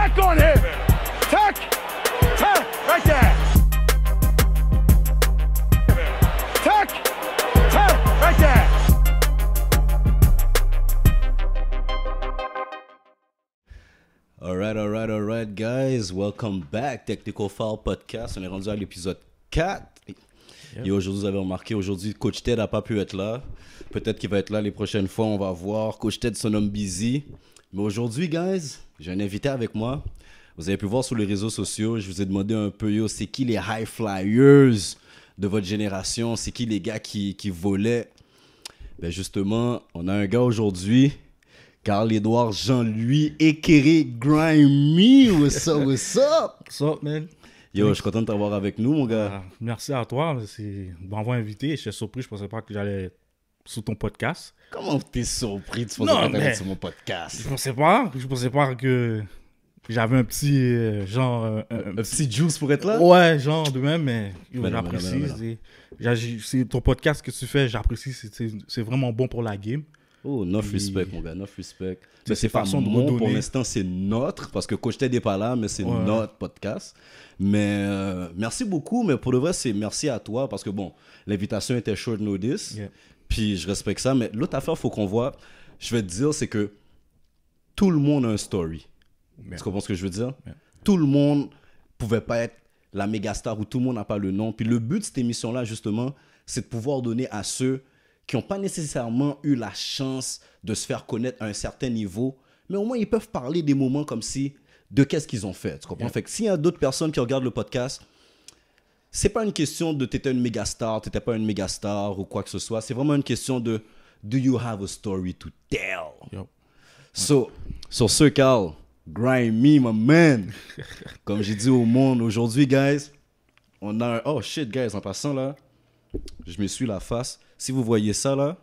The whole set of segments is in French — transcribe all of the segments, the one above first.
Tack on him! Tack! Tack! Right there! Tack! Tack! Right there! Alright, guys. Welcome back. Technical Foul Podcast. On est rendu à l'épisode 4. Et aujourd'hui, vous avez remarqué, aujourd'hui, Coach Ted n'a pas pu être là. Peut-être qu'il va être là les prochaines fois, on va voir. Coach Ted, son homme busy. Mais aujourd'hui, guys, j'ai un invité avec moi. Vous avez pu voir sur les réseaux sociaux, je vous ai demandé un peu, yo, c'est qui les high flyers de votre génération? C'est qui les gars qui volaient? Ben justement, on a un gars aujourd'hui, Carl-Édouard Jean-Louis, Ekere Grimy. What's up, what's up? What's up, man? Yo, je suis content de t'avoir avec nous, mon gars. Merci à toi. C'est m'avoir invité. J'étais surpris. Je pensais pas que j'allais être sur ton podcast. Comment t'es surpris? Tu pensais pas t'être sur mon podcast? Je pensais pas que j'avais un petit genre... Un petit juice pour être là? Ouais, genre de même, mais Ben non, j'apprécie. C'est ton podcast que tu fais, j'apprécie. C'est vraiment bon pour la game. Oh, enough respect, mon gars, enough respect. Mais c'est pas façon de mon, redonner. pour l'instant, c'est notre, parce que Coach Ted n'est pas là, mais c'est notre podcast. Mais merci beaucoup, mais pour le vrai, c'est merci à toi, parce que bon, l'invitation était short notice, puis je respecte ça, mais l'autre affaire, il faut qu'on voit, je vais te dire, c'est que tout le monde a un story. Tu comprends ce que je veux dire? Tout le monde pouvait pas être la méga star, ou tout le monde n'a pas le nom. Puis le but de cette émission-là, justement, c'est de pouvoir donner à ceux qui n'ont pas nécessairement eu la chance de se faire connaître à un certain niveau, mais au moins ils peuvent parler des moments comme si, de qu'est-ce qu'ils ont fait, tu comprends? Fait que s'il y a d'autres personnes qui regardent le podcast, c'est pas une question de t'étais une méga star, t'étais pas une méga star ou quoi que ce soit, c'est vraiment une question de do you have a story to tell? So, sur ce, Carl, Grimy, my man, comme j'ai dit au monde, aujourd'hui, guys, on a un... Oh shit, guys, en passant là, je m'essuie la face. Si vous voyez ça là,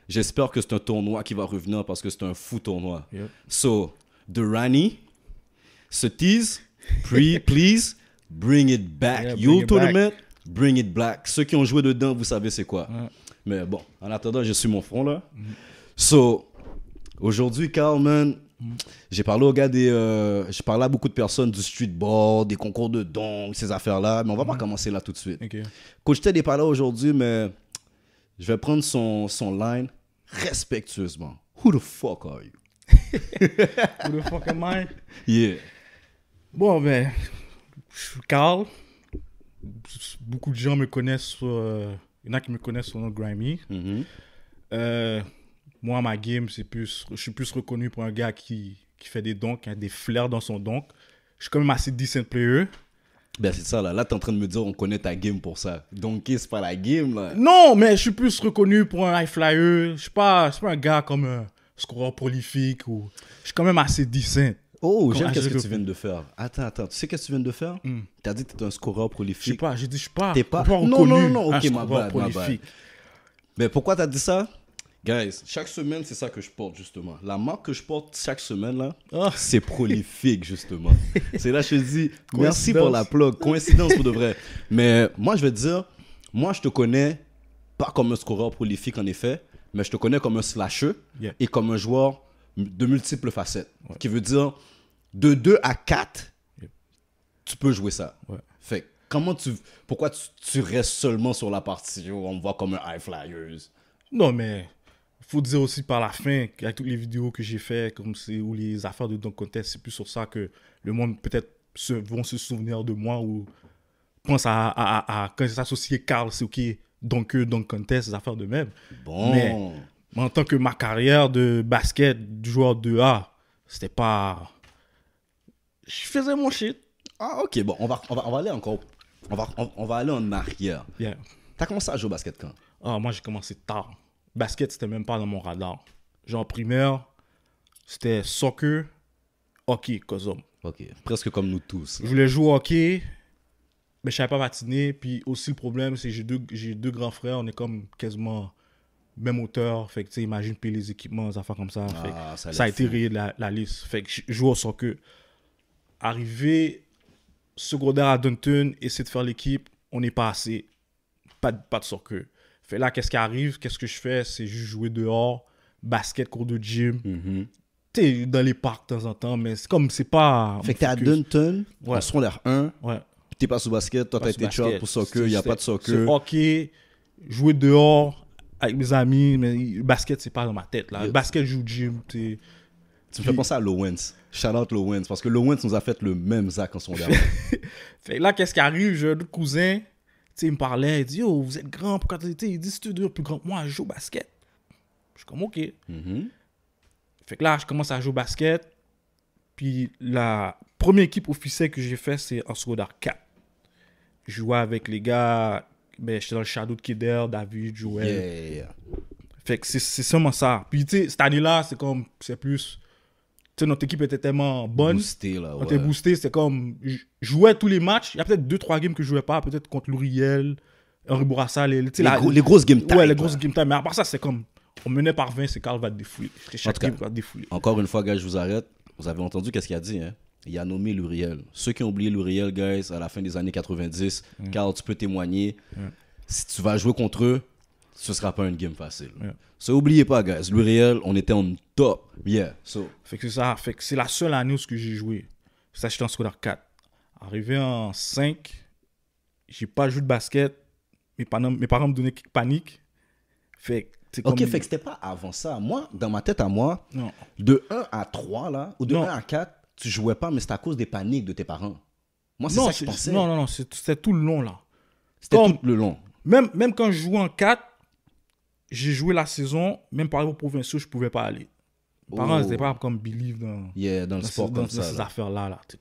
j'espère que c'est un tournoi qui va revenir parce que c'est un fou tournoi. So, the Rani, se tease, please, bring it back. You'll tournament, bring it back. Ceux qui ont joué dedans, vous savez c'est quoi. Mais bon, en attendant, je suis mon front là. So, aujourd'hui, Carl, man, j'ai parlé aux gars j'ai parlé à beaucoup de personnes du streetball, des concours de dunk, ces affaires-là, mais on va pas commencer là tout de suite. Coach Ted n'est pas là aujourd'hui, mais je vais prendre son line respectueusement. Who the fuck are you? Who the fuck am I? Yeah. Bon, ben, je suis Carl. Beaucoup de gens me connaissent il y en a qui me connaissent sur le nom de Grimy. Moi, ma game, je suis plus reconnu pour un gars qui fait des dunks, qui a des flairs dans son dunk. Je suis quand même assez decent player. Ben c'est ça là. Là, t'es en train de me dire on connaît ta game pour ça. Donc, c'est pas la game là. Non, mais je suis plus reconnu pour un high flyer. Je suis pas un gars comme un scoreur prolifique. Je suis quand même assez decent. Oh, j'aime qu'est-ce que tu viens de faire. Attends. Tu sais qu'est-ce que tu viens de faire? T'as dit que t'es un scoreur prolifique. J'ai dit je suis pas. T'es pas reconnu. Non, ok, un ma scoreur bad. prolifique. Mais pourquoi t'as dit ça? Guys, chaque semaine, c'est ça que je porte, justement. La marque que je porte chaque semaine, là, c'est prolifique, justement. C'est là que je te dis, merci pour la plug. Coïncidence pour de vrai. Mais moi, je vais te dire, moi, je te connais pas comme un scoreur prolifique, en effet, mais je te connais comme un slasher et comme un joueur de multiples facettes. Qui veut dire, de 2 à 4, tu peux jouer ça. Fait pourquoi tu restes seulement sur la partie où on me voit comme un high flyers? Non, mais il faut dire aussi par la fin, avec toutes les vidéos que j'ai fait, ou les affaires de dunk contest, c'est plus sur ça que le monde peut-être vont se souvenir de moi ou pense à quand ils associent Carl, c'est ok, dunker, dunk contest, ces affaires de même. Bon. Mais en tant que ma carrière de basket, du joueur 2A, c'était pas... Je faisais mon shit. Ah, ok, bon, on va aller encore... On va aller en arrière. T'as commencé à jouer au basket quand? Moi, j'ai commencé tard. Basket, c'était même pas dans mon radar. Genre, primaire, c'était soccer, hockey, cosum. Ok, presque comme nous tous. Je voulais jouer au hockey, mais je savais pas patiner. Puis aussi, le problème, c'est que j'ai deux grands frères. On est comme quasiment même hauteur. Fait que, tu sais, imagine payer les équipements, des affaires comme ça. Ça a été rayé de la liste. Fait que je joue au soccer. Arrivé secondaire à Dunton, essayer de faire l'équipe, on n'est pas assez. Pas de soccer. Fait là, qu'est-ce qui arrive? Qu'est-ce que je fais? C'est juste jouer dehors, basket, cours de gym. Tu sais, dans les parcs de temps en temps, mais c'est comme, c'est pas... Fait que t'es à Dunton, Ouais. en secondaire 1, Ouais. puis t'es pas sous basket, toi Pas t'as sur été basket. short pour soccer, il n'y a pas de C'est soccer. hockey, jouer dehors avec mes amis, mais le basket, c'est pas dans ma tête, là. Le basket, je joue au gym, tu sais. Tu me fais penser à Lowens. Shout out Lowens, parce que Lowens nous a fait le même Zach en secondaire 1. Fait que là, qu'est-ce qui arrive? J'ai un autre cousin, tu sais, il me parlait, il dit, yo, vous êtes grand, pourquoi tu sais, il dit, si tu es plus grand que moi, je joue au basket. Je suis comme, ok. Fait que là, je commence à jouer au basket. Puis la première équipe officielle que j'ai fait, c'est en secondaire 4. Je jouais avec les gars, ben, j'étais dans le Shadow de Keder, David, Joël. Yeah. Fait que c'est seulement ça. Puis tu sais, cette année-là, c'est plus... Tu sais, notre équipe était tellement bonne. Boosté, là, On était boosté, c'est comme... Je jouais tous les matchs. Il y a peut-être 2-3 games que je jouais pas. Peut-être contre Louriel, Henri Bourassa. Les grosses game time. Ouais, les grosses game time. Mais à part ça, c'est comme... On menait par 20, c'est Carl va te défouler. Chaque game va te défouler. Encore une fois, gars, je vous arrête. Vous avez entendu qu'est-ce qu'il a dit, hein? Il a nommé Louriel. Ceux qui ont oublié Louriel, guys, à la fin des années 90, Carl, tu peux témoigner. Si tu vas jouer contre eux, ce sera pas une game facile. So, oubliez pas, guys. Louriel, on était en top. Yeah. So. Fait que c'est ça. Fait que c'est la seule année où j'ai joué. Ça, j'étais en secondaire 4. Arrivé en 5, j'ai pas joué de basket. Mes parents me donnaient panique. Fait que fait que c'était pas avant ça. Moi, dans ma tête à moi, non. De 1 à 3, là, ou de Non. 1 à 4, tu jouais pas, mais c'était à cause des paniques de tes parents. Moi, c'est ça que je pensais. Non, c'était tout le long, là. C'était tout le long. Même quand je jouais en 4, j'ai joué la saison, même par exemple aux provinciaux, je pouvais pas aller. Mes parents n'étaient pas comme believe dans le sport comme ça. Dans ces affaires-là. Tu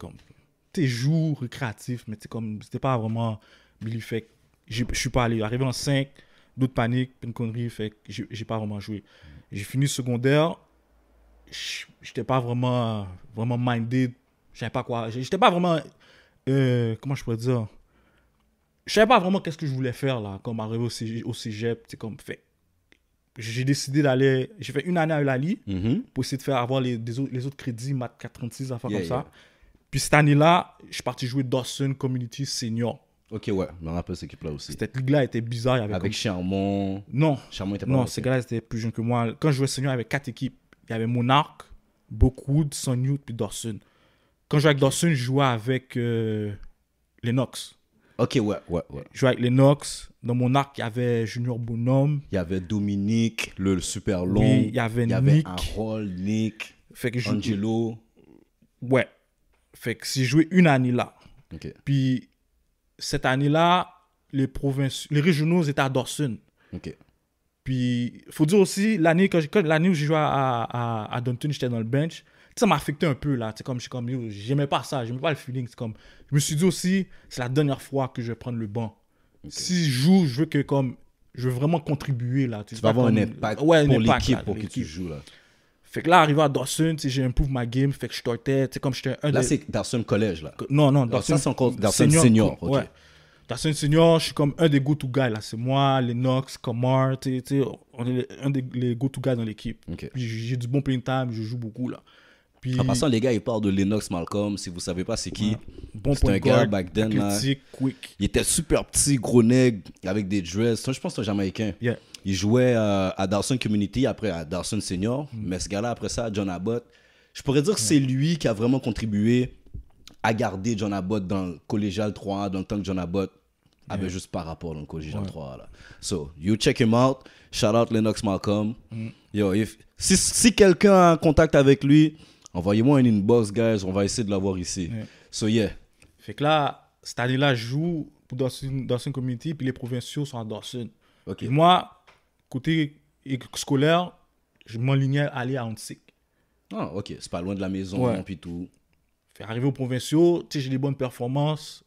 sais, joue récréatif, mais c'était pas vraiment believe. Fait que je suis pas allé. Arrivé en 5, d'autres paniques, une connerie, fait que j'ai pas vraiment joué. J'ai fini secondaire, j'étais pas vraiment minded, je savais pas quoi, j'étais pas vraiment, comment je pourrais dire, je savais pas vraiment qu'est-ce que je voulais faire là, comme arriver au cégep, c'est comme fait. J'ai décidé d'aller, j'ai fait une année à Eulalie pour essayer de faire avoir les autres crédits, maths 436, affaires comme ça. Puis cette année-là, je suis parti jouer Dawson Community Senior. Ok, ouais, je me rappelle cette équipe-là aussi. Cette ligue-là était bizarre. Il y avait avec Charmont. Non. Charmont était pas non, ces gars-là étaient plus jeunes que moi. Quand je jouais senior, il y avait 4 équipes. Il y avait Monarch, Brookwood, Sunwood, puis Dawson. Quand je jouais avec Dawson, je jouais avec Lennox. Ok, ouais. Je jouais avec Lennox. Dans Monarch, il y avait Junior Bonhomme. Il y avait Dominique, le super long. Oui, il y avait Nick. Harold, Nick, fait que Angelo. Ouais. Fait que si je jouais une année là. Ok. Puis cette année-là, les régionaux étaient à Dawson. Ok. Puis, il faut dire aussi, l'année où j'ai joué à Dunton, j'étais dans le bench. Ça m'a affecté un peu, là. J'aimais pas ça, j'aimais pas le feeling. Je me suis dit aussi, c'est la dernière fois que je vais prendre le banc. Okay. Si je joue, je veux vraiment contribuer, là. Tu vas avoir un impact pour l'équipe, pour que tu joues, là. Fait que là, arrivé à Dawson, j'ai improve ma game, fait que je startais, comme j'étais Là, c'est Dawson Collège, là. Non, Dawson. Ça, c'est encore Dawson Senior. Ouais. Dawson Senior, je suis comme un des go-to guys, là. C'est moi, Lennox, Comar, on est un des go-to guys dans l'équipe. Okay. Puis j'ai du bon playing time, je joue beaucoup, là. Puis, en passant, les gars, ils parlent de Lennox Malcolm. Si vous savez pas c'est qui, bon c'est un gars back then, là. Quick. Il était super petit, gros nègre, avec des dreads. Je pense que c'est un Jamaïcain. Yeah. Il jouait à Dawson Community, après à Dawson Senior. Mais ce gars-là, après ça, John Abbott. Je pourrais dire que c'est lui qui a vraiment contribué à garder John Abbott dans le collégial 3A, dans le temps que John Abbott avait juste par rapport dans le collégial 3A. Là. So, you check him out. Shout out Lennox Malcolm. Yo, si quelqu'un a un contact avec lui, envoyez-moi un inbox, guys. On va essayer de l'avoir ici. So, yeah. Fait que là, cette année-là, je joue pour Dawson Community, puis les provinciaux sont à Dawson. Okay. Et moi, côté scolaire, je m'enlignais à aller à Huntsic. Ah, ok. C'est pas loin de la maison, puis tout. Fait arriver aux provinciaux, tu sais, j'ai des bonnes performances.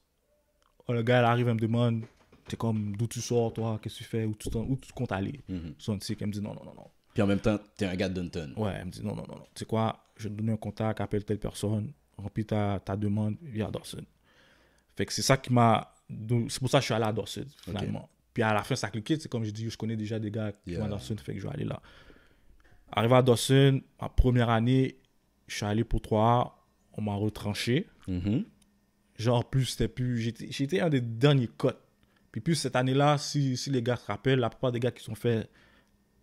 Le gars, il arrive, il me demande, t'es comme, d'où tu sors, toi, qu'est-ce que tu fais, où tu comptes aller. Sur Huntsic, elle me dit non. Puis en même temps, t'es un gars de Dunton. Ouais, elle me dit non. Tu sais quoi, je vais te donner un contact, appelle telle personne, remplis ta demande, viens à Dawson. Fait que c'est ça qui m'a. C'est pour ça que je suis allé à Dawson, finalement. Okay. Puis à la fin, ça a cliqué. C'est comme je dis, je connais déjà des gars qui vont à Dawson, fait que je vais aller là. Arrivé à Dawson, ma première année, je suis allé pour 3A, on m'a retranché. Genre, plus, c'était plus. J'étais un des derniers cotes. Puis plus cette année-là, si les gars se rappellent, la plupart des gars qui sont fait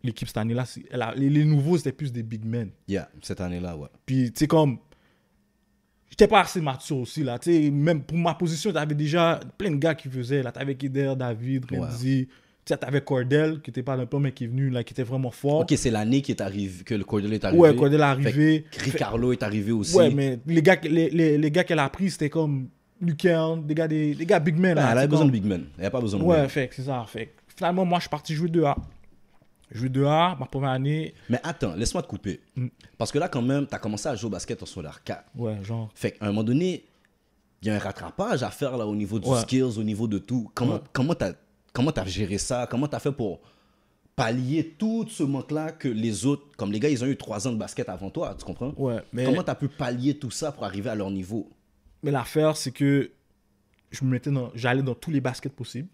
l'équipe cette année-là, les nouveaux, c'était plus des big men. Yeah, cette année-là, ouais. Puis, tu sais, comme, j'étais pas assez mature aussi, là. Tu sais, même pour ma position, t'avais déjà plein de gars qui faisaient, là. T'avais Keder, David, Renzi. Tu sais, t'avais Cordell, qui était pas un peu, mais qui est venu, là, qui était vraiment fort. Ok, c'est l'année qui est arrivé, que le Cordell est arrivé. Ouais, Cordell est arrivé. Ricardo est arrivé aussi. Ouais, mais les gars qu'elle a pris, c'était comme Lucan, des gars big men. Elle avait besoin de big men. Elle n'a pas besoin de ouais, fait c'est ça. Fait finalement, moi, je suis parti jouer 2A. Jouer 2A, ma première année. Mais attends, laisse-moi te couper. Parce que là, quand même, tu as commencé à jouer au basket en secondaire 4. Ouais, genre. Fait qu'à un moment donné, il y a un rattrapage à faire là au niveau du skills, au niveau de tout. Comment t'as géré ça? Comment t'as fait pour pallier tout ce manque-là que les autres, comme les gars, ils ont eu 3 ans de basket avant toi, tu comprends? Ouais, mais... Comment t'as pu pallier tout ça pour arriver à leur niveau? Mais l'affaire, c'est que j'allais dans tous les baskets possibles.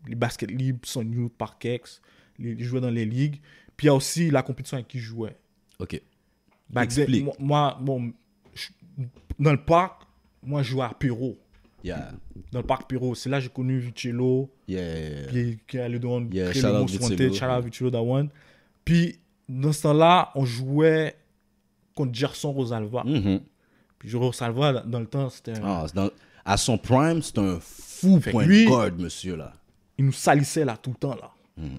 Les baskets libres, Son Youth, Parkex, les joueurs dans les ligues. Puis il y a aussi la compétition avec qui je jouais. Ok. Explique. Moi, dans le parc, moi, je jouais à Perrault. Yeah. Dans le parc Perrault. C'est là que j'ai connu Vicello. Yeah. Qui allait dans créer le Most Wanted, Chala Vicello Dawan. Puis, dans ce temps-là, on jouait contre Gerson Rosalva. Puis, Rosalva, dans le temps, c'était... à son prime, c'était un fou point de guard, monsieur, là. Il nous salissait, là, tout le temps, là.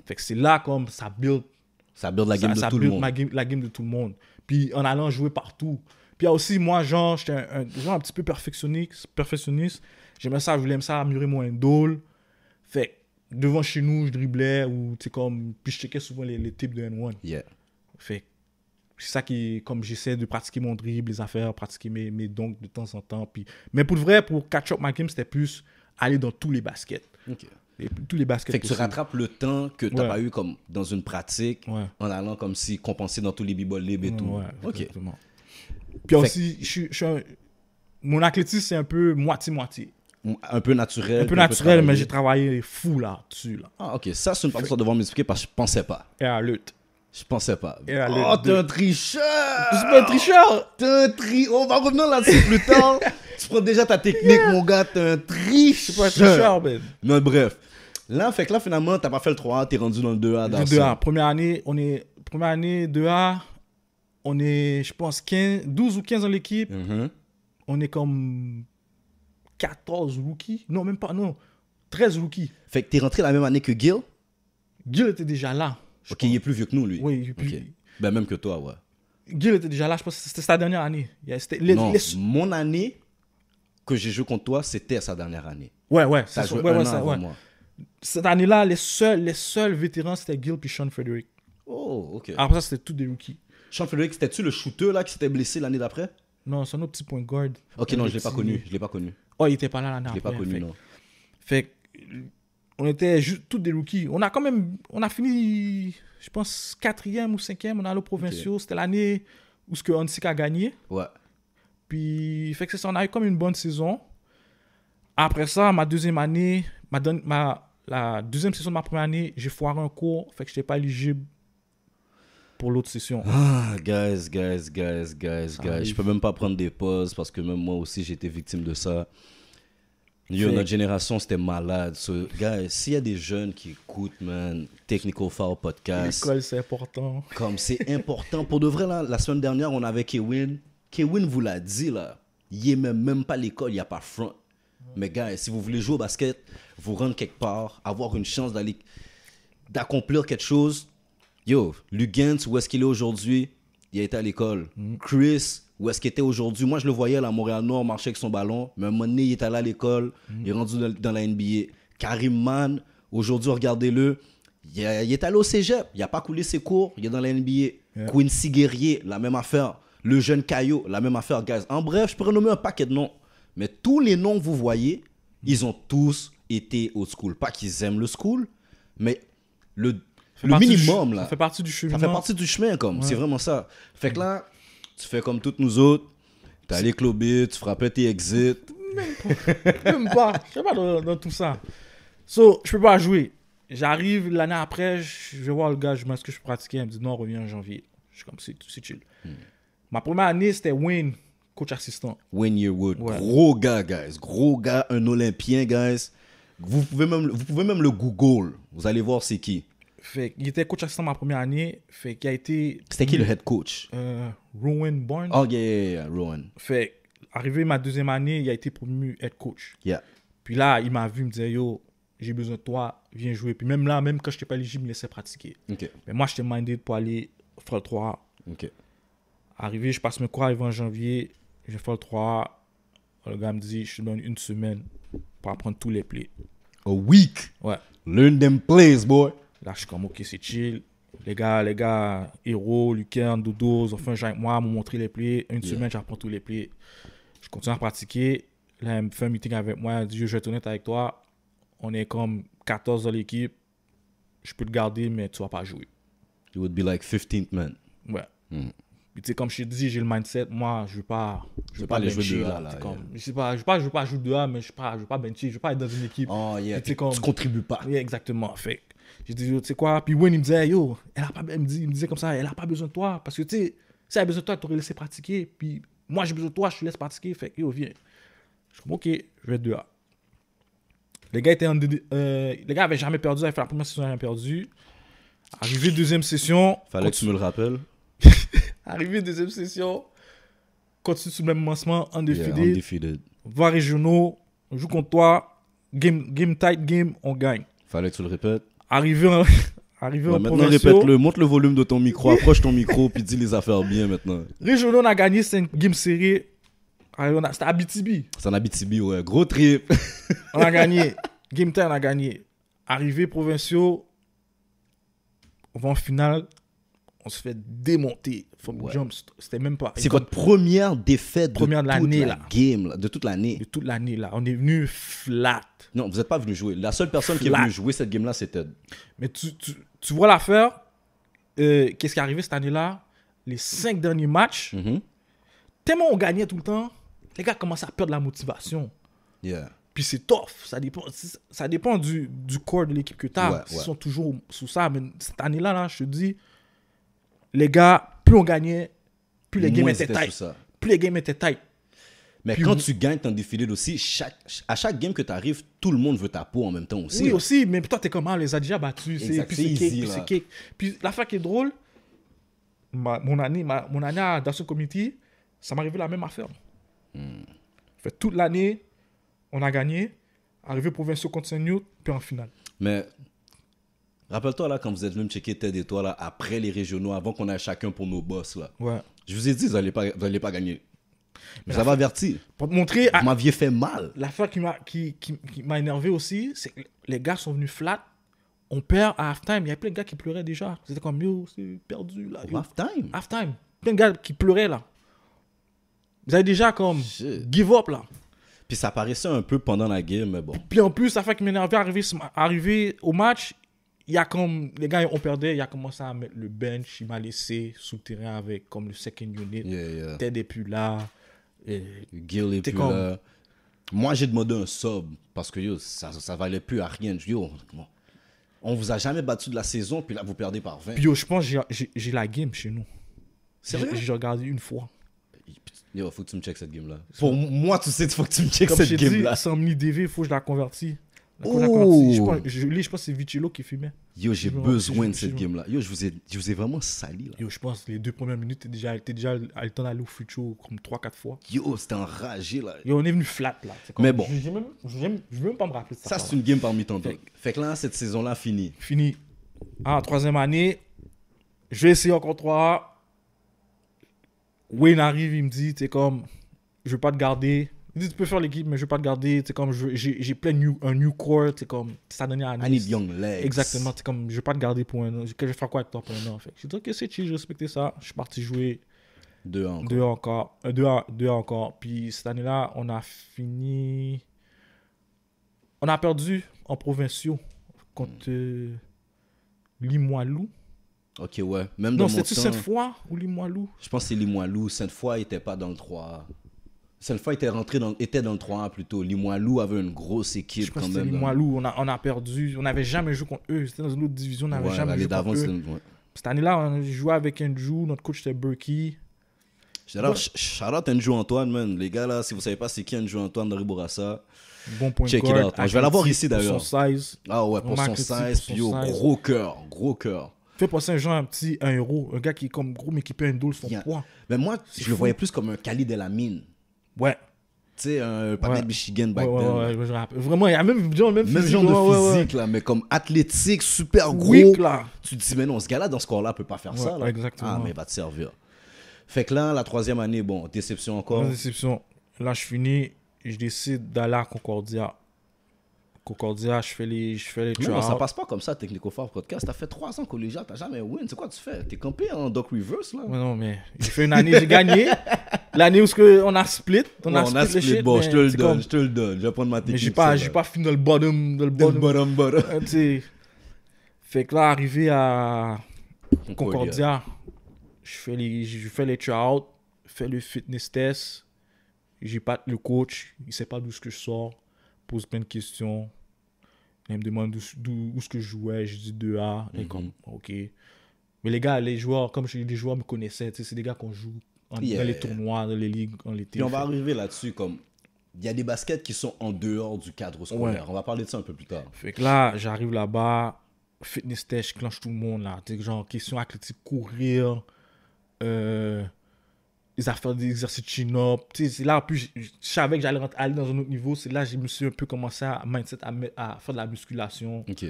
Fait que c'est là, comme, ça build la game de tout le monde. La game de tout le monde. Puis, en allant jouer partout. Puis, il y a aussi, moi, genre, j'étais un petit peu perfectionniste. J'aimais ça, je voulais ça améliorer mon handle. Fait que, devant chez nous, je driblais, ou, tu sais, comme, puis je checkais souvent les types de N1. Yeah. Fait que, c'est ça qui, comme, j'essaie de pratiquer mon dribble, les affaires, pratiquer mes dunks de temps en temps. Puis, mais pour le vrai, pour catch up ma game, c'était plus aller dans tous les baskets. Ok. Tous les baskets. Fait que tu rattrapes le temps que tu n'as pas eu comme dans une pratique, en allant comme si compenser dans tous les b-ball libres et tout. Ouais, ok. Exactement. Puis aussi, mon athlétisme, c'est un peu moitié-moitié. Un peu naturel. Un peu naturel, mais j'ai travaillé fou là-dessus. Là. Ah, ok. Ça, c'est une partie que tu vas devoir m'expliquer parce que je pensais pas. Et à lutte. Je pensais pas. Oh, t'es un tricheur! Je suis pas un tricheur! On va revenir là-dessus plus tard. Tu prends déjà ta technique, mon gars. T'es un tricheur. Je suis pas un tricheur, man. Non, bref. Là, finalement, t'as pas fait le 3A, t'es rendu dans le 2A. Le 2A. Première année, 2A. On est, je pense, 12 ou 15 dans l'équipe. On est comme 14 rookies. Non, même pas, non. 13 rookies. Fait que t'es rentré la même année que Gil? Gil était déjà là. Ok, il est plus vieux que nous, lui. Oui, il est plus vieux. Ben, même que toi, ouais. Gil était déjà là, je pense que c'était sa dernière année. Non, mon année que j'ai joué contre toi, c'était sa dernière année. Ouais. T'as joué un an avant moi. Cette année-là, les seuls vétérans, c'était Gil puis Sean Frederick. Oh, ok. Après ça, c'était tous des rookies. Sean Frederick, c'était-tu le shooter là qui s'était blessé l'année d'après? Non, c'est un autre petit point guard. Ok, non, je l'ai pas connu. Oh, il était pas là l'année après. Je l'ai pas connu, non. Fait on était juste tous des rookies. On a fini, je pense, 4e ou 5e. On a allé aux provinciaux. Okay. C'était l'année où ce que Hansik a gagné. Ouais. Puis, fait que c'est ça, on a eu comme une bonne saison. Après ça, ma deuxième année, la deuxième session de ma première année, j'ai foiré un cours. Fait que je n'étais pas éligible pour l'autre session. Ah, guys. Je peux même pas prendre des pauses parce que même moi aussi, j'ai été victime de ça. Notre génération, c'était malade. So, guys, s'il y a des jeunes qui écoutent, man, Technical Foul Podcast. L'école, c'est important. Comme c'est important. Pour de vrai, là, la semaine dernière, on avait Kewin. Kewin vous l'a dit, là. Il n'est même pas l'école, il n'y a pas front. Mais, guys, si vous voulez jouer au basket, vous rendre quelque part, avoir une chance d'accomplir quelque chose. Yo, Lugans, où est-ce qu'il est aujourd'hui? Il a été à l'école. Chris, où est-ce qu'il était aujourd'hui? Moi, je le voyais là, à Montréal-Nord, marcher avec son ballon. Mais à un moment donné, il est allé à l'école. Il est rendu dans la NBA. Karim Mann, aujourd'hui, regardez-le. Il est allé au cégep. Il n'a pas coulé ses cours. Il est dans la NBA. Yeah. Quincy Guerrier, la même affaire. Le jeune Caillot, la même affaire, guys. En bref, je pourrais nommer un paquet de noms. Mais tous les noms que vous voyez, ils ont tous été old school. Pas qu'ils aiment le school, mais le minimum, là. Ça fait partie du chemin. Ça fait partie du chemin, comme. Ouais. C'est vraiment ça. Fait que là, tu fais comme toutes nous autres. T'es allé clubber, tu frappais tes exits. Même pas. Je sais pas dans tout ça. So, je peux pas jouer. J'arrive l'année après, je vais voir le gars, je me dis ce que je pratiquais. Il me dit non, on revient en janvier. Je suis comme, c'est chill. Ma première année, c'était Wayne, coach assistant. Wayne Yearwood. Ouais. Gros gars, guys. Gros gars, un Olympien, guys. Vous pouvez même le Google. Vous allez voir c'est qui. Fait qu'il était coach assistant ma première année. Fait qu'il a été... C'était qui le head coach? Rowan Barnes. Oh, yeah, Rowan. Fait arrivé ma deuxième année, il a été promu head coach. Yeah. Puis là, il m'a vu, il me disait, yo, j'ai besoin de toi, viens jouer. Puis même là, même quand je n'étais pas éligible, il me laissait pratiquer. OK. Mais moi, j'étais minded pour aller faire le 3. OK. Arrivé, je passe mes cours arrivé en janvier, je fais le 3. Le gars me dit, je te donne une semaine pour apprendre tous les plays. A week. Ouais. Learn them plays, boy. Là, je suis comme, OK, c'est chill. Les gars, Hero, Lucan, Dodo, enfin, avec moi, m'ont montré les plays. Une semaine, j'apprends tous les plays. Je continue à pratiquer. Là, il me fait un meeting avec moi. Il dit, je vais être honnête avec toi. On est comme 14 dans l'équipe. Je peux te garder, mais tu vas pas jouer. You would be like 15th man. Ouais. Puis, tu sais, comme je te dis, j'ai le mindset. Moi, je veux pas les jouer bencher, de A, là. Je veux pas jouer de A, mais je veux pas bencher. Je veux pas être dans une équipe. Oh, yeah. Tu contribues pas. Oui, exactement. Fait j'ai dit, tu sais quoi? Puis Wayne, il me disait, yo, il me disait comme ça, elle a pas besoin de toi. Parce que, tu sais, si elle a besoin de toi, tu t'aurais laissé pratiquer. Puis moi, j'ai besoin de toi, je te laisse pratiquer. Fait que, yo, viens. Je suis comme, OK, je vais être 2A. Les gars avaient jamais perdu. Ils avaient fait la première session, ils avaient perdu. Arrivé deuxième session. Fallait que tu me le rappelles. Arrivé deuxième session. Continue sous le même lancement, undefeated. Yeah, undefeated. Va régionaux, on joue contre toi. Game tight, game, on gagne. Fallait que tu le répètes. Arrivé en maintenant, provinciaux. répète-le. Monte le volume de ton micro. Approche ton micro puis dis les affaires bien maintenant. Régionaux, on a gagné 5 games serrés. C'était à BTB. C'est en Abitibi, ouais. Gros trip. On a gagné. Game time, on a gagné. Arrivé provinciaux, on va en finale. On se fait démonter. C'était même pas. C'est votre première défaite de l'année, là. Game, là, de toute l'année. De toute l'année, là. On est venu flat. Non, vous n'êtes pas venu jouer. La seule personne qui est venue jouer cette game-là, c'est Ted. Mais tu vois l'affaire. Qu'est-ce qui est arrivé cette année-là? Les 5 derniers matchs, tellement on gagnait tout le temps, les gars commencent à perdre la motivation. Yeah. Puis c'est tough. Ça dépend du corps de l'équipe que tu as. Ils sont toujours sous ça. Mais cette année-là, là, je te dis, les gars, plus on gagnait, plus les games étaient tight. Plus les games étaient tight. Mais puis quand tu gagnes ton défilé aussi, à chaque game que tu arrives, tout le monde veut ta peau en même temps aussi. Oui, là. aussi, mais toi, t'es comme, on les a déjà battus. Puis c'est easy, c'est kick. Puis l'affaire qui est drôle, mon année à Dawson Community, ça m'est arrivé la même affaire. Fait toute l'année, on a gagné, arrivé provinciaux contre Saint-Newt, puis en finale. Mais rappelle-toi là, quand vous êtes venu me checker Ted et toi là, après les régionaux, avant qu'on aille chacun pour nos boss là. Ouais. Je vous ai dit, vous n'allez pas gagner. Mais ça m'a averti. Pour te montrer. Vous m'aviez fait mal. L'affaire qui m'a énervé aussi, c'est que les gars sont venus flat. On perd à halftime. Il y a plein de gars qui pleuraient déjà. C'était comme, yo, c'est perdu là. Yo. Halftime? Halftime. Plein de gars qui pleuraient là. Vous avez déjà comme give up là. Puis ça paraissait un peu pendant la game, mais bon. Puis en plus, l'affaire qui m'énervait, arrivé au match, il y a comme, les gars, on perdait, il a commencé à mettre le bench, il m'a laissé sous le terrain avec comme le second unit. Ted est plus là. Gil est plus là. Moi, j'ai demandé un sub parce que yo, ça valait plus à rien. Yo, on vous a jamais battu de la saison, puis là, vous perdez par 20. Puis yo, je pense que j'ai la game chez nous. Sérieux? J'ai regardé une fois. Yo, faut que tu me checkes cette game-là. Pour moi, tu sais, il faut que tu me checkes cette game-là. Comme je t'ai dit, 100 mini DV, il faut que je la convertisse. Je pense que c'est Vicello qui fumait. Yo, j'ai besoin de cette game-là. Yo, je vous ai vraiment sali, là. Yo, je pense que les 2 premières minutes, t'es déjà à le temps d'aller au futur comme 3-4 fois. Yo, c'était enragé, là. Yo, on est venu flat, là. Mais bon. Je veux même pas me rappeler de ça. Ça, c'est une game parmi tant d'autres. Fait que là, cette saison-là, finie. Fini. En 3e année, je vais essayer encore 3. Wayne arrive, il me dit, tu sais, comme, je veux pas te garder. Il dit, tu peux faire l'équipe, mais je veux pas te garder. Tu sais, comme, j'ai plein un new core, tu sais, comme, ça donnait à I need young legs. Exactement, tu sais, comme, je veux pas te garder pour un an. Je vais faire quoi avec toi pour un an, en fait. J'ai dit, ok, c'est chill, je respectais ça. Je suis parti jouer 2 encore. Puis cette année-là, on a fini. On a perdu en provinciaux contre Limoilou. Ok, ouais. Même non, c'était-tu Sainte-Foy ou Limoilou? Je pense que c'est Limoilou. Sainte-Foy n'était pas dans le 3A. Sainte-Foy était dans le 3A plutôt. Limoilou avait une grosse équipe je pense quand que même. Limoilou, on a perdu. On n'avait jamais joué contre eux. C'était dans une autre division. On n'avait jamais joué contre eux. Cette année-là, on jouait avec Andrew. Notre coach était Berkey. Shout-out Andrew Antoine, man. Les gars, là, si vous savez pas c'est qui Andrew Antoine dans Ribourassa, Bon point check it out. Je vais l'avoir ici, d'ailleurs. Pour son size. Ah ouais, pour son size. Puis gros cœur. Fais passer un genre, un petit 1 euro. Un gars qui est comme gros, mais qui peut un double son poids. Mais moi, je le voyais plus comme un Khalid El Amin. Ouais. Tu sais, un partenaire de Michigan back then. Ouais, je rappelle. Vraiment, il y a même genre de physique, là, mais comme athlétique, super gros. Weak, là. Tu te dis, mais non, ce gars-là, dans ce corps-là, peut pas faire ça. Là. Exactement. Ah, mais il va te servir. Fait que là, la 3e année, bon, déception encore. Déception. Là, je finis, je décide d'aller à Concordia. Concordia, je fais les non, ça passe pas comme ça, Technico-Fort Podcast. T'as fait 3 ans collégial, t'as jamais win. C'est quoi tu fais? T'es campé en Doc Reverse, là? Ouais, non, mais j'ai fait une année, j'ai gagné. L'année où on a split. On a split le shit. Bon, je te le donne. Je vais prendre ma technique. Mais j'ai pas fini dans le bottom. Fait que là, arrivé à Concordia, je fais les tryouts, fais le fitness test. J'ai pas le coach, il sait pas d'où ce que je sors, pose plein de questions. Il me demande où ce que je jouais, je dis 2A. Et comme, ok. Mais les gars, les joueurs, comme les joueurs me connaissaient, c'est des gars qu'on joue dans les tournois, dans les ligues, en l'été. Puis on va arriver là-dessus, comme, il y a des baskets qui sont en dehors du cadre scolaire. On va parler de ça un peu plus tard. Fait que là, j'arrive là-bas, fitness test, je clenche tout le monde là. Genre, question athlétique, courir, les affaires d'exercice chin-up. C'est là, en plus, je savais que j'allais aller dans un autre niveau. C'est là que je me suis un peu commencé à faire de la musculation. Ok.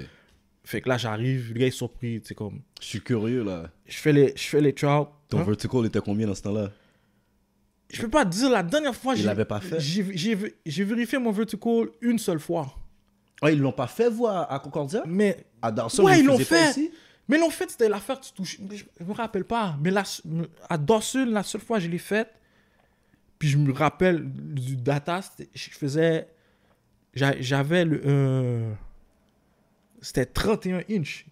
Fait que là, j'arrive, le gars est surpris. Comme... Je suis curieux, là. Je fais les tryouts. Ton vertical était combien dans ce temps-là? Je peux pas te dire, la dernière fois, il l'avait pas fait. J'ai vérifié mon vertical une seule fois. Ah, ils l'ont pas fait, vous, à Concordia? Mais... À Dawson, ils l'ont fait. Mais l'ont fait, c'était l'affaire, tu touches. Je me rappelle pas. Mais là, à Dawson, la seule fois, je l'ai faite. Puis je me rappelle du data, j'avais c'était 31 inches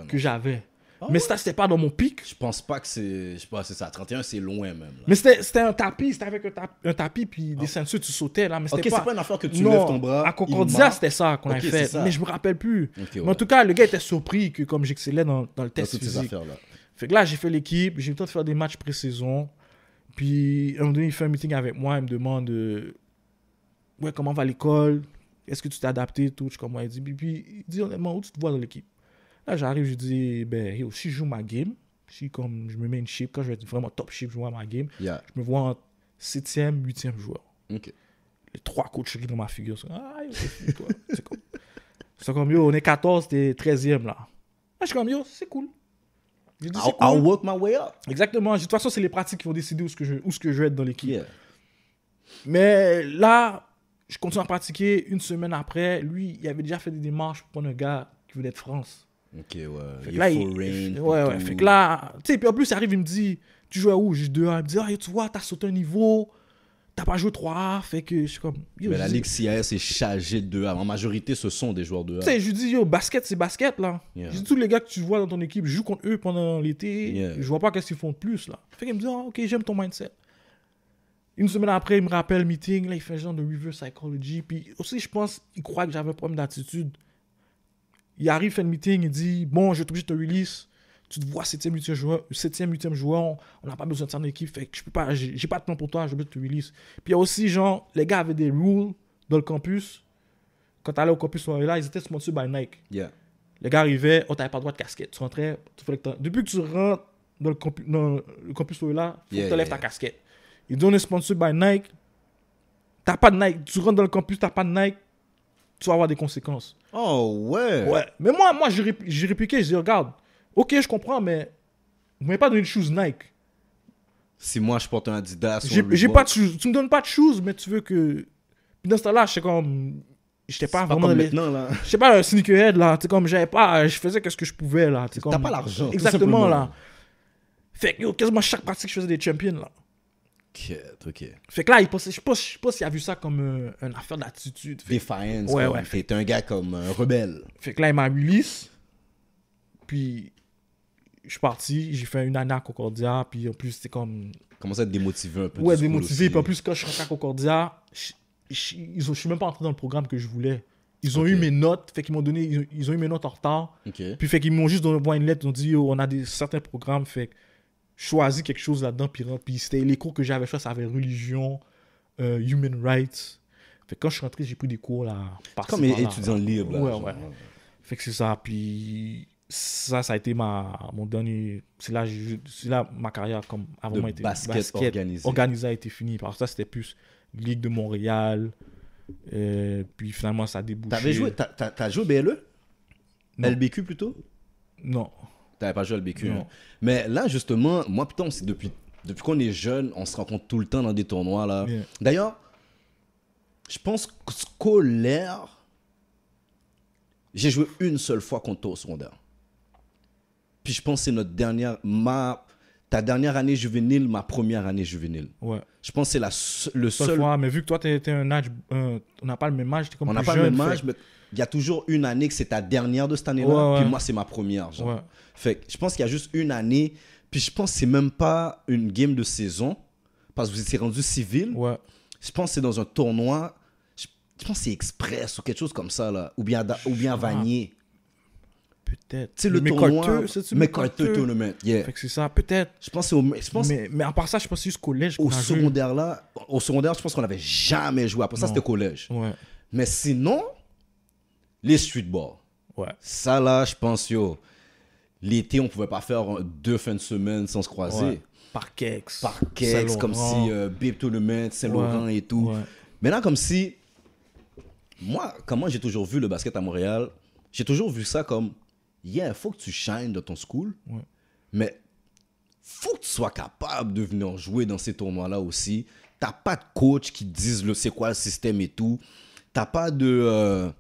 que j'avais. Ah, mais ça, c'était pas dans mon pic. Je pense pas que c'est... Je sais pas, c'est ça. 31, c'est loin même. Là. Mais c'était un tapis. C'était avec un tapis, puis des ceintures, tu sautais là. Mais c'était c'est pas une affaire que tu lèves ton bras. À Concordia, c'était ça qu'on avait fait. Mais je me rappelle plus. Okay, mais en tout cas, le gars était surpris que comme j'excellais dans le test physique. Là. Fait que là, j'ai fait l'équipe. J'ai eu le temps de faire des matchs pré-saison. Puis, à un moment donné, il fait un meeting avec moi. Il me demande comment va l'école? Est-ce que tu t'es adapté? Tout. Je suis comme, il dit honnêtement, où tu te vois dans l'équipe? Là, j'arrive, je dis, si je joue ma game, si comme je me mets une shape, quand je vais être vraiment top shape, je joue ma game, je me vois en 7e, 8e joueur. Okay. Les 3 coachs rient dans ma figure. C'est comme, on est 14, t'es 13e là. Là, je suis comme, c'est cool. Dit, I'll work my way up. Exactement. De toute façon, c'est les pratiques qui vont décider où ce que je vais être dans l'équipe. Yeah. Mais là, je continue à pratiquer. Une semaine après, lui, il avait déjà fait des démarches pour prendre un gars qui venait de France. Ok, ouais. Fait que là, fait que là, tu sais, puis en plus, il arrive, il me dit, tu joues à où? J'ai 2A. Il me dit, tu vois, t'as sauté un niveau, t'as pas joué 3A. Fait que je suis comme. Mais la Ligue CIS est chargée de 2A. En majorité, ce sont des joueurs de 2A. Tu sais, je lui dis, basket, c'est basket, là. Yeah. Je dis, tous les gars que tu vois dans ton équipe, je joue contre eux pendant l'été. Je vois pas qu'est-ce qu'ils font de plus, là. Fait qu'il me dit, ok, j'aime ton mindset. Une semaine après, il me rappelle meeting, là, il fait un genre de reverse psychology. Puis aussi, je pense, il croit que j'avais un problème d'attitude. Il arrive, fait le meeting, il dit, bon, je vais t'obliger de te release. Tu te vois 7e, 8e joueur, on n'a pas besoin de ça dans l'équipe, fait que je peux pas, j'ai pas de plan pour toi, je vais te release. Puis il y a aussi, genre, les gars avaient des rules dans le campus. Quand tu allais au campus, là, ils étaient sponsored by Nike. Yeah. Les gars arrivaient, t'avais pas le droit de casquette. Tu rentrais, depuis que tu rentres dans le campus, là, faut que tu lèves ta casquette. Ils donnent un sponsor by Nike. T'as pas de Nike. Tu rentres dans le campus, t'as pas de Nike. Tu vas avoir des conséquences. Oh, ouais. Ouais. Mais moi j'ai répliqué. Je dis, regarde, ok, je comprends, mais vous m'avez pas donné de shoes Nike. Si moi, je porte un Adidas... J'ai pas de shoes. Tu me donnes pas de shoes, mais tu veux que... Puis dans ce temps-là, j'étais comme... J'étais pas vraiment... maintenant, là. J'étais pas un sneakerhead, là. T'sais, comme j'avais pas... Je faisais ce que je pouvais, là. T'as pas l'argent. Exactement, là. Fait que, quasiment chaque partie que je faisais des champions, là. Ok. Fait que là, je sais pas s'il a vu ça comme une affaire d'attitude. Defiance. Ouais. T'es un gars comme un rebelle. Fait que là, il m'a release. Puis, je suis parti. J'ai fait une année à Concordia. Puis en plus, c'était comme... Commence à être démotivé un peu. Ouais, démotivé. Puis en plus, quand je suis rentré à Concordia, je suis même pas entré dans le programme que je voulais. Ils ont eu mes notes. Fait qu'ils m'ont donné... Ils ont eu mes notes en retard. Okay. Puis fait qu'ils m'ont juste envoyé une lettre. Ils ont dit, on a certains programmes. Fait choisi quelque chose là-dedans, puis c'était les cours que j'avais choisi, ça avait religion, human rights. Fait que quand je suis rentré, j'ai pris des cours là. Comme étudiant libre. Là, ouais. Fait que c'est ça. Puis ça a été mon dernier. C'est là ma carrière comme a vraiment été. Basket organisé a été fini. Par ça, c'était plus Ligue de Montréal. Puis finalement, ça a débouché. T'as joué BLE? Non. LBQ plutôt? Non. T'avais pas joué LBQ. Non. Hein? Mais là, justement, moi, putain, c'est depuis qu'on est jeune, on se rencontre tout le temps dans des tournois là. Yeah. D'ailleurs, je pense que scolaire, j'ai joué une seule fois contre toi au secondaire. Puis je pense que c'est ta dernière année juvénile, ma première année juvénile. Ouais. Je pense que c'est le seul. Fois, mais vu que toi, t'étais un âge. On n'a pas le même âge, t'es comme on plus n'a pas jeune, le même âge, mais il y a toujours une année que c'est ta dernière de cette année-là. Puis moi, c'est ma première. Genre. Ouais. Fait que je pense qu'il y a juste une année. Puis je pense que c'est même pas une game de saison. Parce que vous étiez rendu civil. Ouais. Je pense que c'est dans un tournoi. Je pense que c'est Express ou quelque chose comme ça, là. Ou bien Vanier. Peut-être. Tu sais, le tournoi. McCarthy Tournament. Yeah. Fait que c'est ça, peut-être. Je pense que c'est mais à part ça, je pense que c'est juste collège. au secondaire, là. Au secondaire, je pense qu'on n'avait jamais joué. Après ça, c'était collège. Ouais. Mais sinon, les streetball. Ouais. Ça, là, je pense, l'été, on pouvait pas faire 2 fins de semaine sans se croiser. Ouais. Parkex, comme si Babe Tournament, Saint-Laurent et tout. Ouais. Maintenant, comme si. Moi, comment j'ai toujours vu le basket à Montréal, j'ai toujours vu ça comme. Il faut que tu shines de ton school, mais faut que tu sois capable de venir jouer dans ces tournois-là aussi. T'as pas de coach qui te dise c'est quoi le système et tout. T'as pas de...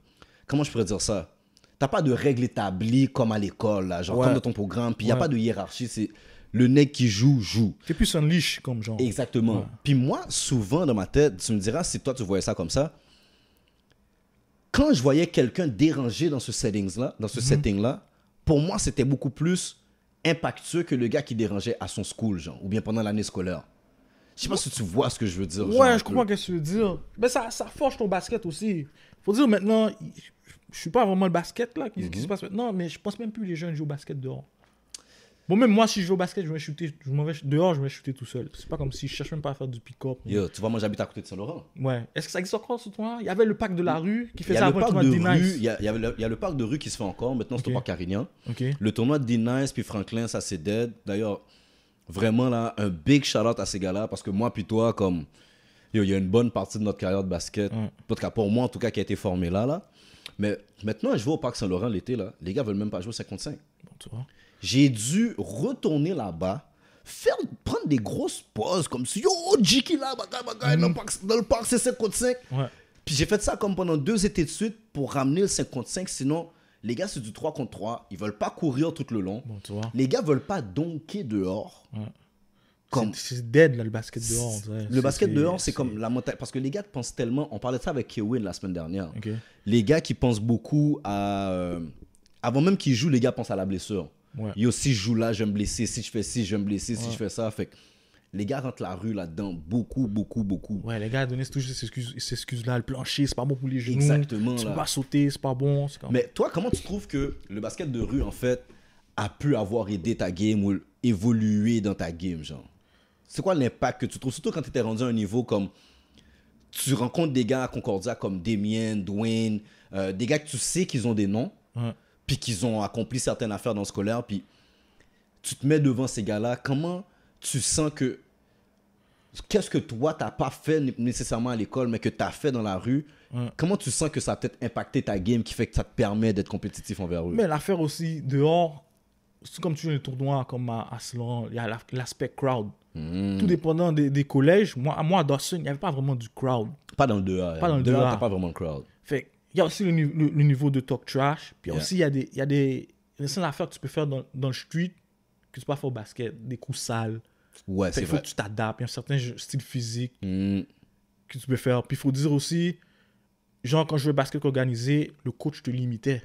comment je pourrais dire ça? T'as pas de règles établies comme à l'école, là, genre comme dans ton programme. Puis il n'y a pas de hiérarchie. C'est le nec qui joue. T'es plus unleash comme genre. Exactement. Ouais. Puis moi, souvent dans ma tête, tu me diras si toi tu voyais ça comme ça. Quand je voyais quelqu'un dérangé dans ce setting-là, pour moi, c'était beaucoup plus impactueux que le gars qui dérangeait à son school, genre, ou bien pendant l'année scolaire. Je sais pas si tu vois ce que je veux dire. Ouais, je comprends ce que tu veux dire. Mais ça forge ton basket aussi. Faut dire maintenant, je suis pas vraiment le basket là, qui se passe maintenant, mais je pense même plus que les jeunes jouent au basket dehors. Bon, même moi, si je joue au basket, je vais shooter dehors, je vais shooter tout seul. C'est pas comme si je cherche même pas à faire du pick-up. Yo, tu vois, moi j'habite à côté de Saint-Laurent. Ouais. Est-ce que ça existe encore ce tournoi? Il y avait le parc de la rue qui faisait avant le tournoi de D-Nice. Il y a le parc de rue qui se fait encore. Maintenant, c'est au parc Carignan. Okay. Le tournoi de D-Nice puis Franklin, ça c'est dead. D'ailleurs, vraiment là, un big shout-out à ces gars-là parce que moi puis toi, comme. Il y a une bonne partie de notre carrière de basket. En tout cas, pour moi, en tout cas, qui a été formé là. Mais maintenant, je vais au parc Saint-Laurent l'été, là. Les gars veulent même pas jouer 55. Bon, tu vois. J'ai dû retourner là-bas, prendre des grosses pauses comme si, yo, Jiki là, dans le parc, c'est 55. Ouais. Puis j'ai fait ça comme pendant 2 étés de suite pour ramener le 55. Sinon, les gars, c'est du 3 contre 3. Ils veulent pas courir tout le long. Bon, tu vois. Les gars veulent pas dunker dehors. Ouais. C'est dead, là, le basket dehors. Le basket dehors, c'est comme la montagne. Parce que les gars pensent tellement. On parlait de ça avec Kewin la semaine dernière. Okay. Les gars qui pensent beaucoup à. Avant même qu'ils jouent, les gars pensent à la blessure. Ouais. Yo, si je joue là, je vais me blesser. Si je fais ci, je vais me blesser. Si je fais ça. Fait que les gars rentrent la rue là-dedans. Beaucoup. Ouais, les gars donnent toujours ces excuses-là. Le plancher, c'est pas bon pour les genoux. Exactement. Tu peux pas sauter, c'est pas bon. Mais toi, comment tu trouves que le basket de rue, en fait, a pu avoir aidé ta game ou évoluer dans ta game, genre? C'est quoi l'impact que tu trouves? Surtout quand tu étais rendu à un niveau comme... Tu rencontres des gars à Concordia comme Damien, Dwayne, des gars que tu sais qu'ils ont des noms, puis qu'ils ont accompli certaines affaires dans le scolaire, puis tu te mets devant ces gars-là. Comment tu sens que... Qu'est-ce que toi, t'as pas fait nécessairement à l'école, mais que t'as fait dans la rue? Comment tu sens que ça a peut-être impacté ta game qui fait que ça te permet d'être compétitif envers eux? Mais l'affaire aussi, dehors, c'est comme tu veux les tournois comme à Salon, il y a l'aspect crowd. Tout dépendant des collèges. Moi, à Dawson, il n'y avait pas vraiment du crowd. Pas dans le 2A. Pas dans le 2A. T'as pas vraiment le crowd. Fait il y a aussi le niveau de talk trash. Puis aussi, il y a des certaines affaires que tu peux faire dans le street que tu peux pas faire au basket. Des coups sales. Ouais, c'est vrai. Il faut que tu t'adaptes. Il y a un certain style physique que tu peux faire. Puis il faut dire aussi, genre, quand je jouais au basket organisé, le coach te limitait.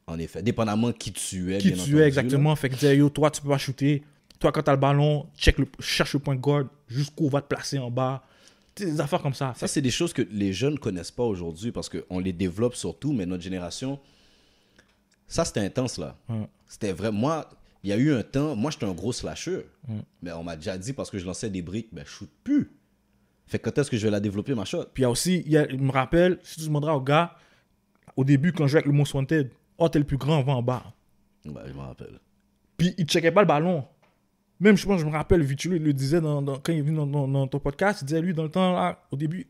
En effet, dépendamment qui tu es. Qui tu es, exactement. Là. Fait que disait, yo, toi, tu peux pas shooter. Toi, quand tu as le ballon, cherche le point de guard jusqu'où on va te placer en bas. Des affaires comme ça. Ça, c'est des choses que les jeunes ne connaissent pas aujourd'hui parce qu'on les développe surtout, mais notre génération, ça, c'était intense, là. C'était vraiment... Moi, Il y a eu un temps, moi j'étais un gros slasher, mais on m'a déjà dit parce que je lançais des briques, ben je shoot plus. Fait que quand est-ce que je vais la développer ma shot? Puis il y a aussi, je me rappelle, si tu demanderas au gars, au début quand je jouais avec le Most Wanted, t'es le plus grand, va en bas. Ben, je me rappelle. Puis il checkait pas le ballon. Même je me rappelle, Vitulo, il le disait quand il est venu dans ton podcast, il disait lui dans le temps là, au début,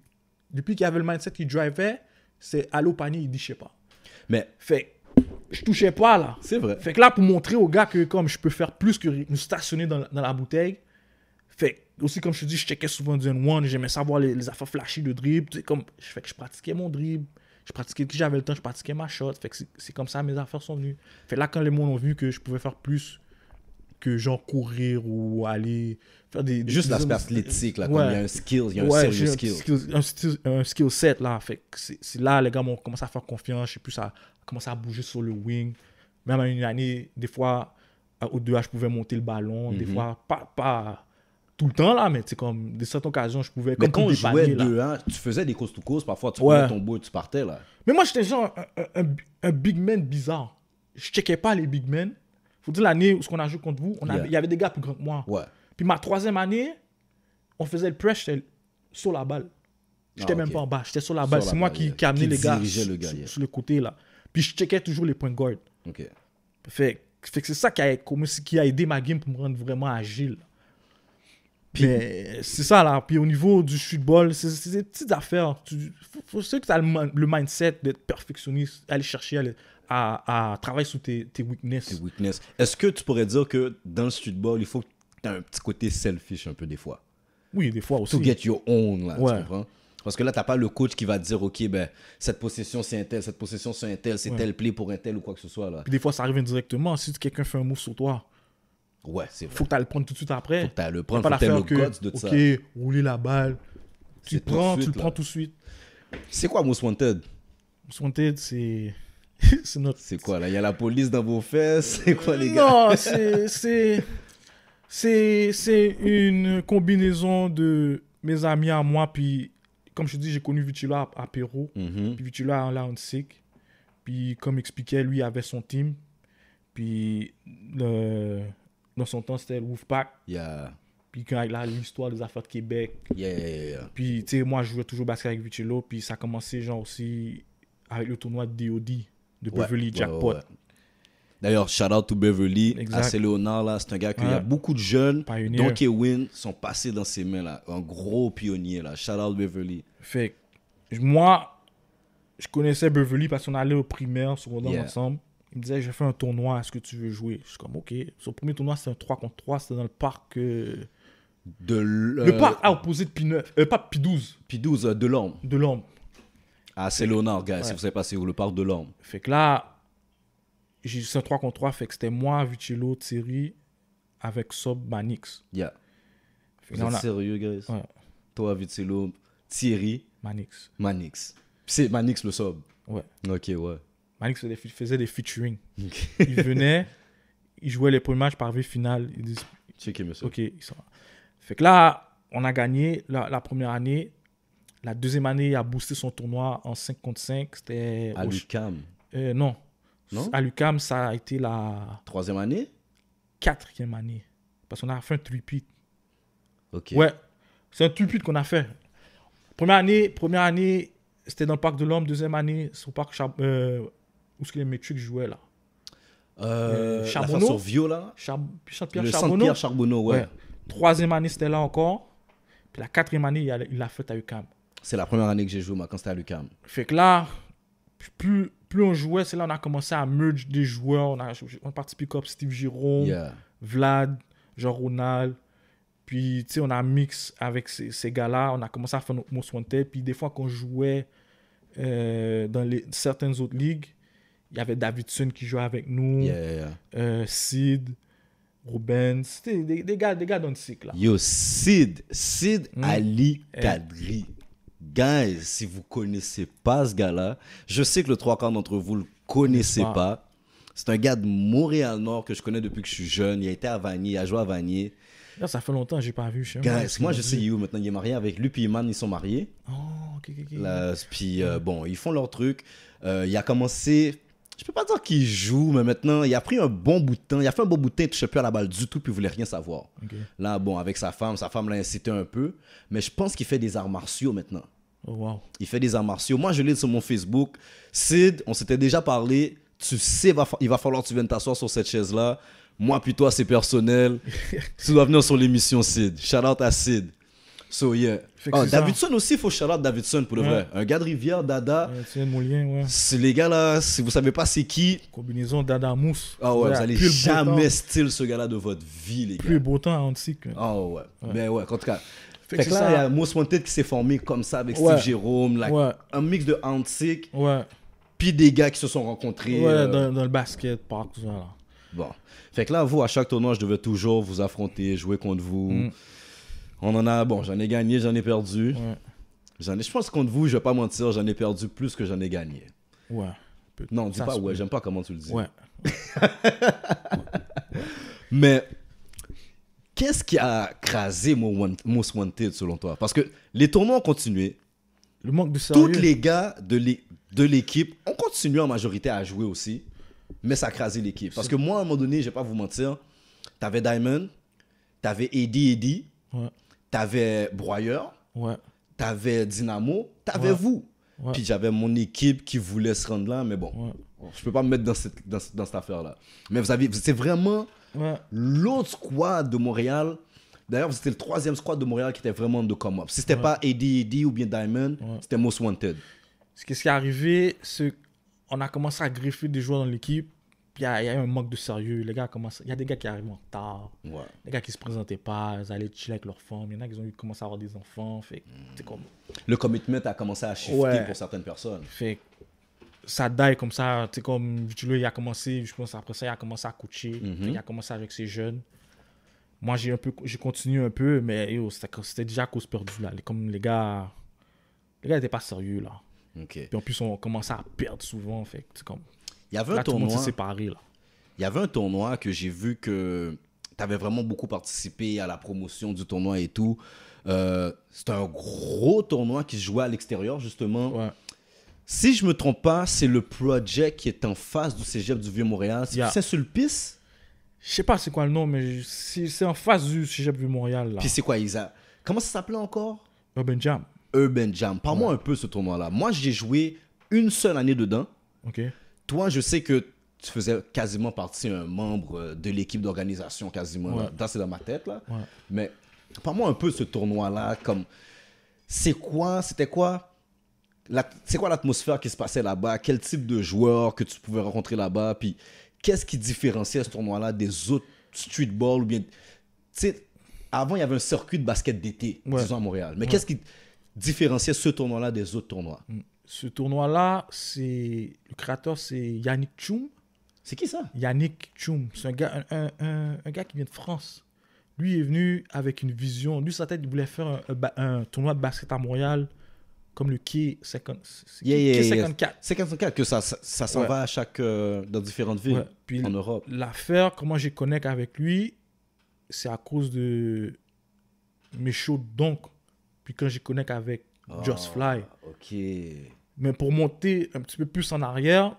depuis qu'il avait le mindset qu'il drivait, c'est aller au panier, il dit je sais pas. Mais fait je touchais pas là. C'est vrai. Fait que là, pour montrer aux gars que comme je peux faire plus que me stationner dans la bouteille, fait aussi comme je te dis, je checkais souvent du N1, j'aimais savoir les affaires flashy de dribble. Tu sais, comme, fait que je pratiquais mon dribble, j'avais le temps, je pratiquais ma shot. Fait que c'est comme ça mes affaires sont venues. Fait que là, quand les monde ont vu que je pouvais faire plus que genre courir ou aller faire des... Juste l'aspect athlétique, là, comme il y a un skill, il y a un serious skill. Un skill set, là. Fait que c'est là, les gars m'ont commencé à faire confiance, je sais plus, à commencer à bouger sur le wing. Même à une année, des fois, au 2H, je pouvais monter le ballon. Des fois, pas tout le temps, là, mais c'est comme, de certaines occasions, je pouvais... Mais quand on jouait 2-1, tu faisais des coast-to-coast, parfois, tu prenais ton bout et tu partais, là. Mais moi, j'étais genre un big man bizarre. Je checkais pas les big men. Faut dire l'année où on a joué contre vous, il y avait des gars plus grands que moi. Ouais. Puis ma 3e année, on faisait le press, j'étais sur la balle. J'étais même pas en bas, j'étais sur la balle. C'est moi qui amenais les gars sur le côté, là. Puis je checkais toujours les points de guard. OK. Fait que c'est ça qui a aidé ma game pour me rendre vraiment agile. Puis c'est ça, là. Puis au niveau du football, c'est des petites affaires. Faut que tu as le mindset d'être perfectionniste, aller chercher à travailler sur tes weaknesses. Est-ce que tu pourrais dire que dans le streetball, il faut que tu aies un petit côté selfish un peu des fois? Oui, des fois aussi. To get your own, là, tu comprends? Parce que là, tu n'as pas le coach qui va te dire, OK, ben, cette possession, c'est un tel, cette possession, c'est un tel, c'est tel play pour un tel ou quoi que ce soit, là. Puis des fois, ça arrive indirectement. Si quelqu'un fait un move sur toi, c'est vrai. Faut que tu ailles le prendre tout de suite après. Faut que tu ailles le prendre, faut que tu aies le guts de ça. OK, rouler la balle. Tu le prends tout de suite. C'est quoi Most Wanted? Most Wanted, c'est notre... C'est quoi, là? Il y a la police dans vos fesses? C'est quoi, les gars? Non, c'est une combinaison de mes amis à moi, puis comme je te dis, j'ai connu Vitulo à Pérou, puis Vitulo à Lansik, puis comme expliquait, lui avait son team, puis dans son temps, c'était le Wolfpack. Puis quand il a l'histoire des affaires de Québec. Puis, tu sais, moi, je jouais toujours basket avec Vitulo. Puis ça a commencé, genre, aussi avec le tournoi de DOD, de Beverly Jackpot. D'ailleurs, shout out to Beverly. À Léonard, là, c'est un gars qu'il y a beaucoup de jeunes, dont Kewin, sont passés dans ses mains, là. Un gros pionnier, là. Shout out Beverly. Fait moi, je connaissais Beverly parce qu'on allait au primaire, secondaire ensemble. Il me disait, je vais faire un tournoi, est-ce que tu veux jouer? Je suis comme, OK. Son premier tournoi, c'était un 3 contre 3, c'était dans le parc... Le parc à opposé de P9. Pas P12. P12, de l'Orme. De l'Orme. Ah, c'est Léonard, gars, si vous savez pas, c'est où, le parc de l'Orme. Fait que là, c'est un 3 contre 3, fait que c'était moi, Vitulo, Thierry, avec Sob, Manix. Vous êtes sérieux, guys? Toi, Vitulo, Thierry. Manix. C'est Manix le Sob? Ouais. OK, ouais. Manix faisait des featuring. Il venait, il jouait les premiers matchs par finale. Il dit, checké, monsieur. OK, ils sont là. Fait que là, on a gagné la première année. La deuxième année, il a boosté son tournoi en 5 contre 5. C'était... À l'UQAM? Non. À l'UQAM, ça a été la... 3e année? 4e année. Parce qu'on a fait un three-peat. OK. Ouais. C'est un three-peat qu'on a fait. Première année, c'était dans le parc de l'Homme. Deuxième année, c'est au parc où est-ce que les Matrix jouaient, là? Charbonneau? Sur Vio, là? Centre-Pierre Charbonneau. Centre-Pierre Charbonneau, ouais. 3e année, c'était là encore. Puis la 4e année, il l'a fait à UQAM. C'est la première année que j'ai joué, moi, quand c'était à l'UQAM. Fait que là, plus on jouait, c'est là on a commencé à merge des joueurs. On a participé comme Steve Jérôme, Vlad, Jean-Ronald. Puis, tu sais, on a mix avec ces gars-là. On a commencé à faire notre Most Wanted. Puis, des fois, quand on jouait dans certaines autres ligues, il y avait Davidson qui jouait avec nous. Sid, Rubens. C'était des gars dans le cycle, là. Yo, Sid Ali Kadri. Guys, si vous connaissez pas ce gars-là, je sais que le 3/4 d'entre vous le connaissez pas. C'est un gars de Montréal-Nord que je connais depuis que je suis jeune. Il a été à Vanier, il a joué à Vanier. Là, ça fait longtemps que j'ai pas vu. Guys, moi je sais où maintenant. Il est marié avec lui, puis Iman, ils sont mariés. Oh, ok. Là, puis bon, ils font leur truc. Il a commencé Je peux pas dire qu'il joue, mais maintenant, il a pris un bon bout de temps. Il a fait un bon bout de temps, il touchait plus à la balle du tout, puis il voulait rien savoir. Okay. Là, bon, avec sa femme l'a incité un peu, mais je pense qu'il fait des arts martiaux maintenant. Oh, wow. Il fait des arts martiaux. Moi, je l'ai sur mon Facebook. Sid, on s'était déjà parlé. Tu sais, il va falloir que tu viennes t'asseoir sur cette chaise-là. Moi, puis toi, c'est personnel. Tu dois venir sur l'émission, Sid. Shout out à Sid. So, yeah. Davidson aussi, il faut shout out Davidson pour le vrai. Un gars de Rivière, Dada. C'est Moulin, ouais. C'est les gars là, si vous savez pas c'est qui. Combinaison Dada-Mousse. Ah ouais, vous allez jamais style ce gars-là de votre vie, les gars. Plus beau temps à Antique. Ah ouais. Mais ouais, en tout cas. Fait que là, il y a Most Wanted qui s'est formé comme ça avec Steve Jérôme. Un mix de Antique. Ouais. Puis des gars qui se sont rencontrés. Ouais, dans le basket, parc, tout ça là. Bon. Fait que là, vous, à chaque tournoi, je devais toujours vous affronter, jouer contre vous. On en a, bon, j'en ai gagné, j'en ai perdu. Ouais. Je pense contre vous, je vais pas mentir, j'en ai perdu plus que j'en ai gagné. Ouais. Non, dis pas ouais, j'aime pas comment tu le dis. Ouais. Mais qu'est-ce qui a crasé Most Wanted selon toi? Parce que les tournois ont continué. Le manque de sérieux. Tous les gars de l'équipe ont continué en majorité à jouer aussi, mais ça a crasé l'équipe. Parce que moi, à un moment donné, je vais pas vous mentir, t'avais Diamond, t'avais Eddie, ouais. T'avais Broyeur, ouais. T'avais Dynamo, t'avais vous. Ouais. Puis j'avais mon équipe qui voulait se rendre là, mais bon, je peux pas me mettre dans cette affaire-là. Mais c'est vraiment l'autre squad de Montréal. D'ailleurs, c'était le 3e squad de Montréal qui était vraiment de come-up. Si c'était pas Eddie ou bien Diamond, c'était Most Wanted. Ce qui est arrivé, c'est qu'on a commencé à greffer des joueurs dans l'équipe. Puis il y a eu un manque de sérieux. Il y a des gars qui arrivent en retard. Ouais. Des gars qui se présentaient pas. Ils allaient chiller avec leurs femmes. Il y en a qui ont commencé à avoir des enfants. Fait, comme... Le commitment a commencé à shifter pour certaines personnes. Fait ça die comme ça. Comme Vitulo, il a commencé, je pense après ça, il a commencé à coacher. Il a commencé avec ses jeunes. Moi, j'ai continué un peu, mais c'était déjà à cause perdue. Là. Comme les gars n'étaient pas sérieux. Là. Okay. Puis en plus, on commençait à perdre souvent. Fait comme... Il y avait un tournoi. Séparé, là. Il y avait un tournoi que j'ai vu que tu avais vraiment beaucoup participé à la promotion du tournoi et tout. C'était un gros tournoi qui se jouait à l'extérieur, justement. Ouais. Si je me trompe pas, c'est le Project qui est en face du Cégep du Vieux-Montréal. C'est Saint-Sulpice? Je sais pas c'est quoi le nom, mais c'est en face du Cégep du Montréal. Là. Puis c'est quoi, comment ça s'appelait encore? Urban Jam. Urban Jam. Parle-moi un peu ce tournoi-là. Moi, j'ai joué une seule année dedans. OK. Toi, je sais que tu faisais quasiment partie un membre de l'équipe d'organisation, quasiment. Ouais. Là, c'est dans ma tête, là. Ouais. Mais parle-moi un peu de ce tournoi-là. C'était quoi l'atmosphère qui se passait là-bas? Quel type de joueurs que tu pouvais rencontrer là-bas? Puis qu'est-ce qui différenciait ce tournoi-là des autres streetball? Ou bien, tu sais, avant, il y avait un circuit de basket d'été, disons à Montréal. Mais qu'est-ce qui différenciait ce tournoi-là des autres tournois? Ce tournoi-là, le créateur, c'est Yannick Tchoum. C'est qui ça? Yannick Tchoum. C'est un gars qui vient de France. Lui est venu avec une vision. Lui, sa tête, il voulait faire un tournoi de basket à Montréal, comme le Quai 54. 54, que ça s'en va à dans différentes villes en Europe. L'affaire, comment je connecte avec lui, c'est à cause de mes shows donc. Puis quand je connecte avec Just Fly. Ok. Mais pour monter un petit peu plus en arrière,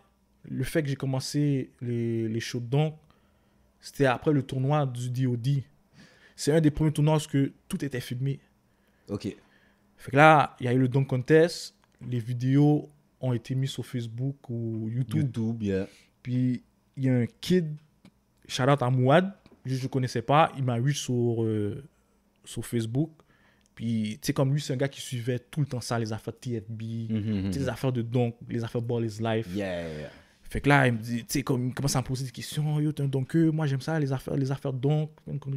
le fait que j'ai commencé les shows de dunk, c'était après le tournoi du DOD. C'est un des premiers tournois où tout était filmé. Ok. Fait que là, il y a eu le dunk contest. Les vidéos ont été mises sur Facebook ou YouTube. Puis il y a un kid, shout out à Mouad, je ne connaissais pas, il m'a vu sur Facebook. Puis, tu sais, comme lui, c'est un gars qui suivait tout le temps ça, les affaires TFB, les affaires de dunk, les affaires Ball is Life. Fait que là, il me dit, tu sais, comme il commence à me poser des questions. Yo, t'es un dunker, moi j'aime ça, les affaires dunk.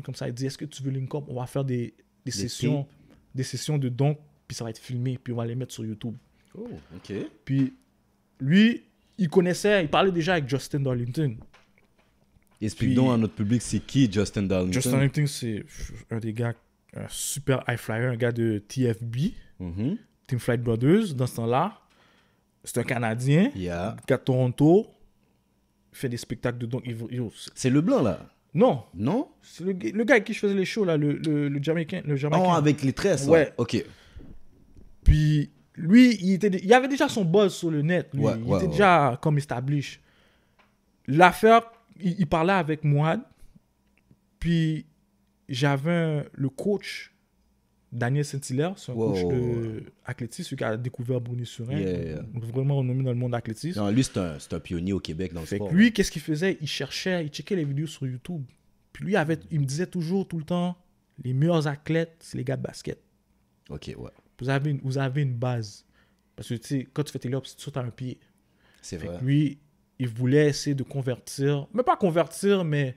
Comme ça, il dit, est-ce que tu veux link up? On va faire des sessions de dunk, puis ça va être filmé, puis on va les mettre sur YouTube. Oh, ok. Puis, lui, il parlait déjà avec Justin Darlington. Explique donc à notre public, c'est qui Justin Darlington? Justin Darlington, c'est un des gars, un super high flyer, un gars de TFB, Team Flight Brothers, dans ce temps-là. C'est un Canadien, gars de Toronto, il fait des spectacles de dunk. C'est le blanc, là? Non. Non? C'est le gars avec qui je faisais les shows, là, le Jamaïcain. Oh, avec les tresses, là. Ouais. Ok. Puis, lui, il avait déjà son buzz sur le net. Lui. Il était déjà comme established. l'affaire, il parlait avec Mouad. Puis, j'avais le coach, Daniel Saint-Hilaire, c'est un coach d'athlétisme, celui qui a découvert Bruni-sur-Ain. Vraiment renommé dans le monde d'athlétisme. Non, lui, c'est un pionnier au Québec dans le sport. Lui, qu'est-ce qu'il faisait? Il checkait les vidéos sur YouTube. Puis lui, il me disait toujours, tout le temps, les meilleurs athlètes, c'est les gars de basket. OK, ouais. Vous avez une base. Parce que, tu sais, quand tu fais tes lobes, tu sautes à un pied. C'est vrai. Lui, il voulait essayer de convertir, mais pas convertir, mais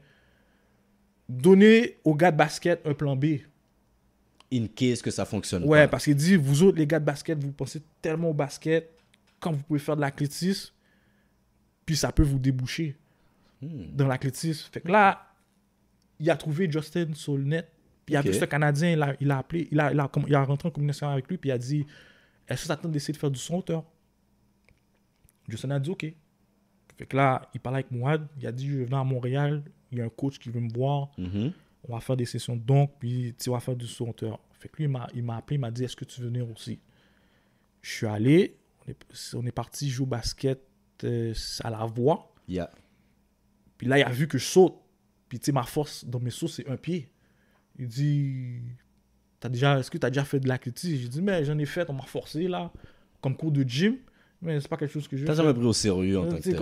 donner aux gars de basket un plan B. In case que ça fonctionne Ouais, pas. parce qu'il dit, vous autres, les gars de basket, vous pensez tellement au basket, quand vous pouvez faire de l'athlétisme, puis ça peut vous déboucher dans l'athlétisme. Fait que là, il a trouvé Justin sur le net, puis il a vu ce Canadien, il a appelé, il a rentré en communication avec lui, puis il a dit, est-ce que ça tente d'essayer de faire du son auteur? Justin a dit, OK. Fait que là, il parlait avec Mouad, il a dit, je viens à Montréal, il y a un coach qui veut me voir, on va faire des sessions de donc, puis on va faire du son auteur. Fait que lui, il m'a appelé, il m'a dit, est-ce que tu veux venir aussi? Je suis allé, on est parti jouer au basket à la voix. Yeah. Puis là, il a vu que je saute. Puis tu sais, ma force dans mes sauts, c'est un pied. Il dit, est-ce que tu as déjà fait de l'athlétisme? J'ai dit, mais j'en ai fait, on m'a forcé là, comme cours de gym, mais c'est pas quelque chose que je veux faire. T'as jamais pris au sérieux en tant que tel.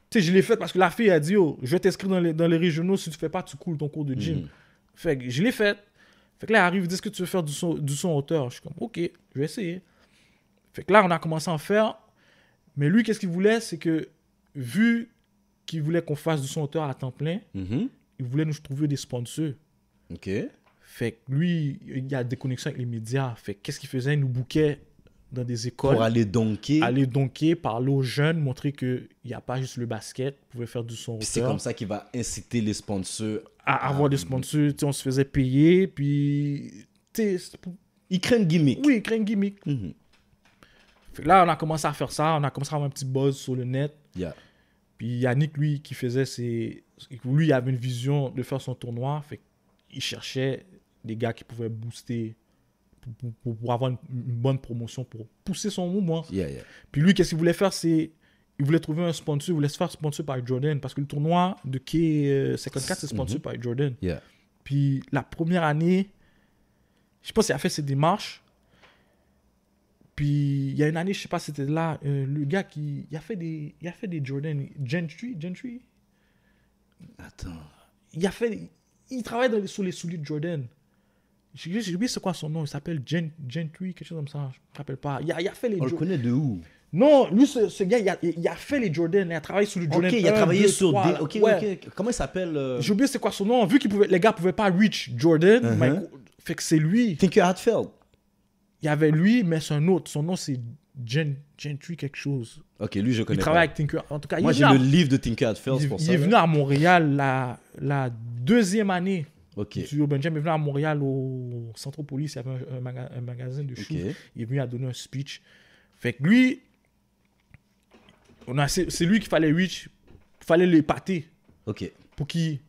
Tu sais, je l'ai fait parce que la fille a dit, oh, je vais t'inscrire dans les régionaux, si tu fais pas, tu coules ton cours de gym. Fait que je l'ai fait. Fait que là, il arrive, il dit, est-ce que tu veux faire du son auteur? Je suis comme, OK, je vais essayer. Fait que là, on a commencé à en faire. Mais lui, qu'est-ce qu'il voulait? C'est que, vu qu'il voulait qu'on fasse du son auteur à temps plein, il voulait nous trouver des sponsors. OK. Fait que lui, il y a des connexions avec les médias. Fait que qu'est-ce qu'il faisait? Il nous bouquait dans des écoles. Pour aller dunker. Parler aux jeunes, montrer qu'il n'y a pas juste le basket, vous pouvez faire du son auteur. C'est comme ça qu'il va inciter les sponsors à avoir des sponsors. On se faisait payer, puis... Il crée une gimmick. Oui, il crée une gimmick. Fait que là, on a commencé à faire ça. On a commencé à avoir un petit buzz sur le net. Yeah. Puis Yannick, lui, qui faisait lui, il avait une vision de faire son tournoi. Fait qu'il cherchait des gars qui pouvaient booster pour avoir une bonne promotion, pour pousser son mouvement. Yeah. Puis lui, qu'est-ce qu'il voulait faire? Il voulait trouver un sponsor. Il voulait se faire sponsor par Jordan. Parce que le tournoi de K54, c'est sponsor par Jordan. Yeah. Puis la première année, je pense qu'il a fait ses démarches. Puis il y a une année, je sais pas si c'était là, le gars il a fait des Jordan, Gentry. Attends. Il travaille sur les souliers de Jordan. J'ai oublié c'est quoi son nom, il s'appelle Gentry, quelque chose comme ça, je me rappelle pas. Il a fait les On le connaît de où? Non, lui, ce gars, il a fait les Jordan, il a travaillé sur les Jordan. Ok, il a travaillé sur 3, des... Ok. Comment il s'appelle? J'ai oublié c'est quoi son nom, vu que les gars pouvaient pas reach Jordan, fait que c'est lui. Tinker Hatfield. Il y avait lui, mais c'est un autre. Son nom, c'est Gentry quelque chose. Ok, lui, je connais pas. Il travaille avec Tinker. En tout cas, moi, j'ai le livre de Tinker Hatfield pour ça. Il est venu à Montréal la deuxième année. Ok. Du Urban Jam. Il est venu à Montréal au Centropolis. Il y avait un magasin de shoes. Il est venu à donner un speech. Fait que lui, c'est lui qu'il fallait reach. Il fallait l'épater. Ok. Pour qu'il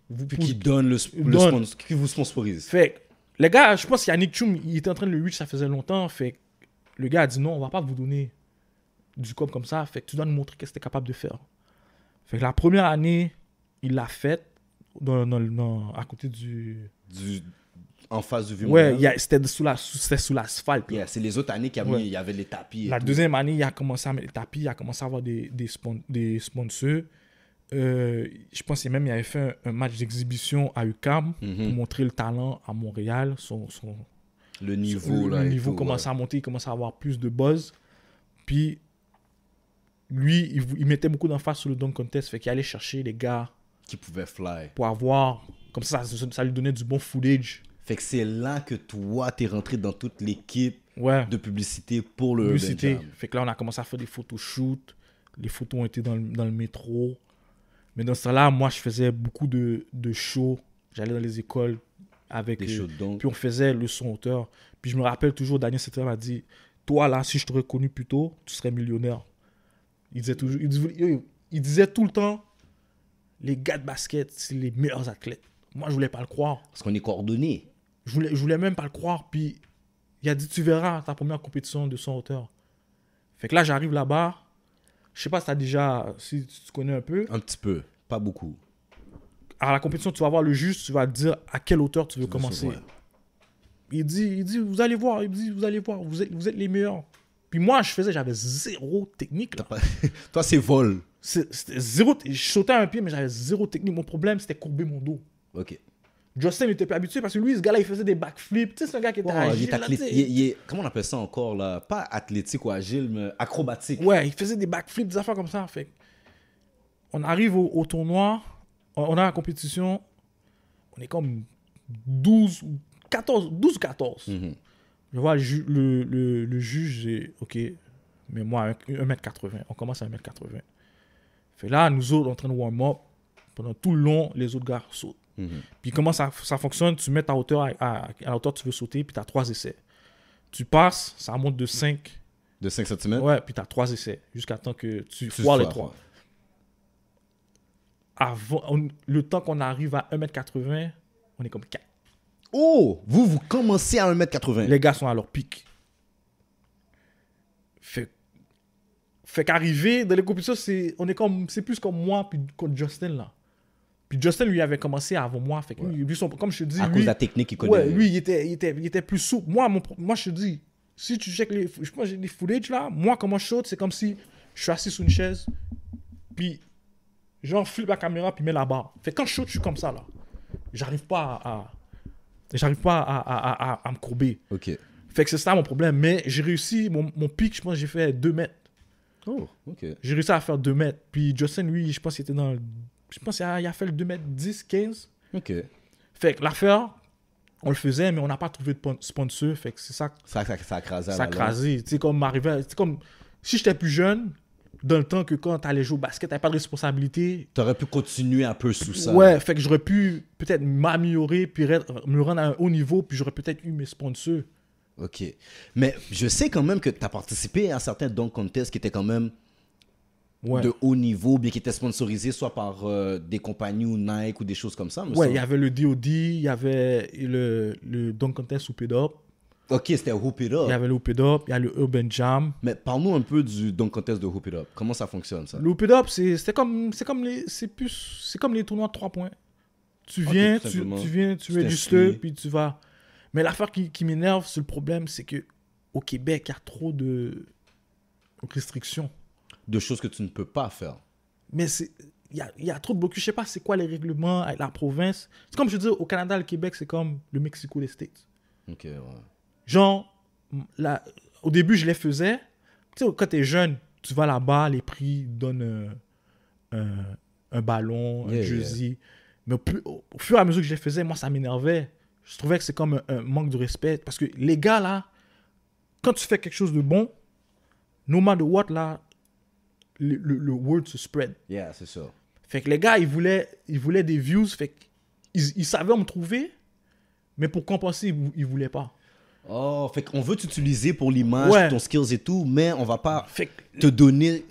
donne le qui vous sponsorise. Fait que les gars, je pense qu'Yannick Choum, il était en train de le reach, ça faisait longtemps. Fait que le gars a dit non, on va pas vous donner du cop comme ça. Fait que tu dois nous montrer qu'est-ce que tu es capable de faire. Fait que la première année, il l'a faite à côté en face du Vieux-Montréal. Ouais, c'était sous l'asphalte. Yeah, c'est les autres années qu'il y avait les tapis. La deuxième année, il a commencé à mettre les tapis, il a commencé à avoir des sponsors. Je pense qu'il avait fait un match d'exhibition à UQAM pour montrer le talent à Montréal. Le niveau commençait à monter, il commençait à avoir plus de buzz. Puis, lui, il mettait beaucoup d'emphase sur le dunk contest. Fait qu'il allait chercher les gars qui pouvaient fly. Pour avoir... Comme ça lui donnait du bon footage. Fait que c'est là que toi, t'es rentré dans toute l'équipe de publicité pour le publicité. Fait que là, on a commencé à faire des photoshoots. Les photos ont été dans le métro. Mais dans ce temps-là, moi, je faisais beaucoup de shows. J'allais dans les écoles avec... Des shows donc. Puis on faisait le son auteur. Puis je me rappelle toujours, Daniel Saint-Hilaire m'a dit, toi, là, si je t'aurais connu plus tôt, tu serais millionnaire. Il disait tout le temps, les gars de basket, c'est les meilleurs athlètes. Moi, je voulais pas le croire. Parce qu'on est coordonnés. Je voulais même pas le croire. Puis il a dit, tu verras ta première compétition de son auteur. Fait que là, j'arrive là-bas. je sais pas si tu connais un peu. Un petit peu, pas beaucoup. À la compétition, tu vas voir le juge, tu vas dire à quelle hauteur tu veux commencer. Ouais. Il dit, vous allez voir, vous êtes les meilleurs. Puis moi, j'avais zéro technique. Là. Toi, c'est vol. C'était zéro. Je sautais à un pied, mais j'avais zéro technique. Mon problème, c'était courber mon dos. Ok. Justin n'était pas habitué parce que lui, ce gars-là, il faisait des backflips. Tu sais, c'est un gars qui était agile. Comment on appelle ça encore là? Pas athlétique ou agile, mais acrobatique. Ouais, il faisait des backflips, des affaires comme ça. Fait. On arrive au tournoi, on a la compétition, on est comme 12 ou 14. Mm-hmm. Je vois le juge, j'ai OK, mais moi, 1m80. On commence à 1m80. Fait là, nous autres, on est en train de warm-up. Pendant tout le long, les autres gars sautent. Mm-hmm. Puis comment ça fonctionne? Tu mets ta hauteur à la hauteur que tu veux sauter, puis tu as 3 essais. Tu passes, ça monte de 5. De 5 cm? Ouais, puis tu as 3 essais, jusqu'à temps que tu foires les 3. Le temps qu'on arrive à 1m80, on est comme 4. Oh! Vous commencez à 1m80. Les gars sont à leur pic. Fait qu'arriver dans les compétitions, c'est plus comme moi puis contre Justin là. Puis Justin, lui, avait commencé avant moi. Fait que lui, comme je te dis, à cause de la technique qu'il connaît. Ouais, lui, il était plus souple. Moi, je te dis, si tu checkes les footage là, moi, comment je saute, c'est comme si je suis assis sur une chaise, puis genre flippe la caméra, puis mets la barre. Fait que quand je saute, je suis comme ça là. J'arrive pas à me courber. Ok. Fait que c'est ça mon problème. Mais j'ai réussi, mon pic, je pense que j'ai fait 2 mètres. Oh, ok. J'ai réussi à faire 2 mètres. Puis Justin, lui, je pense qu'il était dans... Je pense qu'il a fait le 2 mètres 10, 15. Ok. Fait que l'affaire, on le faisait, mais on n'a pas trouvé de sponsor. Fait que c'est ça. Ça a crasé. Ça a crasé. Tu sais, comme m'arrivait... Tu sais, comme... Si j'étais plus jeune, dans le temps que quand t'allais jouer au basket, t'avais pas de responsabilité. T'aurais pu continuer un peu sous ça. Ouais, fait que j'aurais pu peut-être m'améliorer, puis me rendre à un haut niveau, puis j'aurais peut-être eu mes sponsors. Ok. Mais je sais quand même que tu as participé à certains dunk contests qui étaient quand même de haut niveau, bien qui étaient sponsorisés soit par des compagnies ou Nike ou des choses comme ça. Ouais, il y avait le DOD, il y avait le dunk contest Hoop It Up. Ok, c'était Hoop It Up. Il y avait le Hoop It Up, il y a le Urban Jam. Mais parle-nous un peu du dunk contest de Hoop It Up. Comment ça fonctionne ça? Le Hoop It Up, c'est comme les tournois de 3 points. Tu viens, tu mets du step, puis tu vas... Mais l'affaire qui m'énerve, c'est le problème, c'est qu'au Québec, il y a trop de restrictions. De choses que tu ne peux pas faire. Mais il y a trop de blocus. Je ne sais pas c'est quoi les règlements avec la province. C'est comme je dis, au Canada, le Québec, c'est comme le Mexico, les States. Ok, ouais. Genre, au début, je les faisais. Tu sais, quand tu es jeune, tu vas là-bas, les prix donnent un ballon, un jersey. Mais au fur et à mesure que je les faisais, moi, ça m'énervait. Je trouvais que c'est comme un manque de respect. Parce que les gars, là, quand tu fais quelque chose de bon, no matter what, là, le word se spread. Yeah, c'est ça. Fait que les gars, ils voulaient des views. Fait qu'ils savaient me trouver, mais pour compenser, ils voulaient pas. Oh, fait qu'on veut t'utiliser pour l'image, ton skills et tout, mais on va pas te donner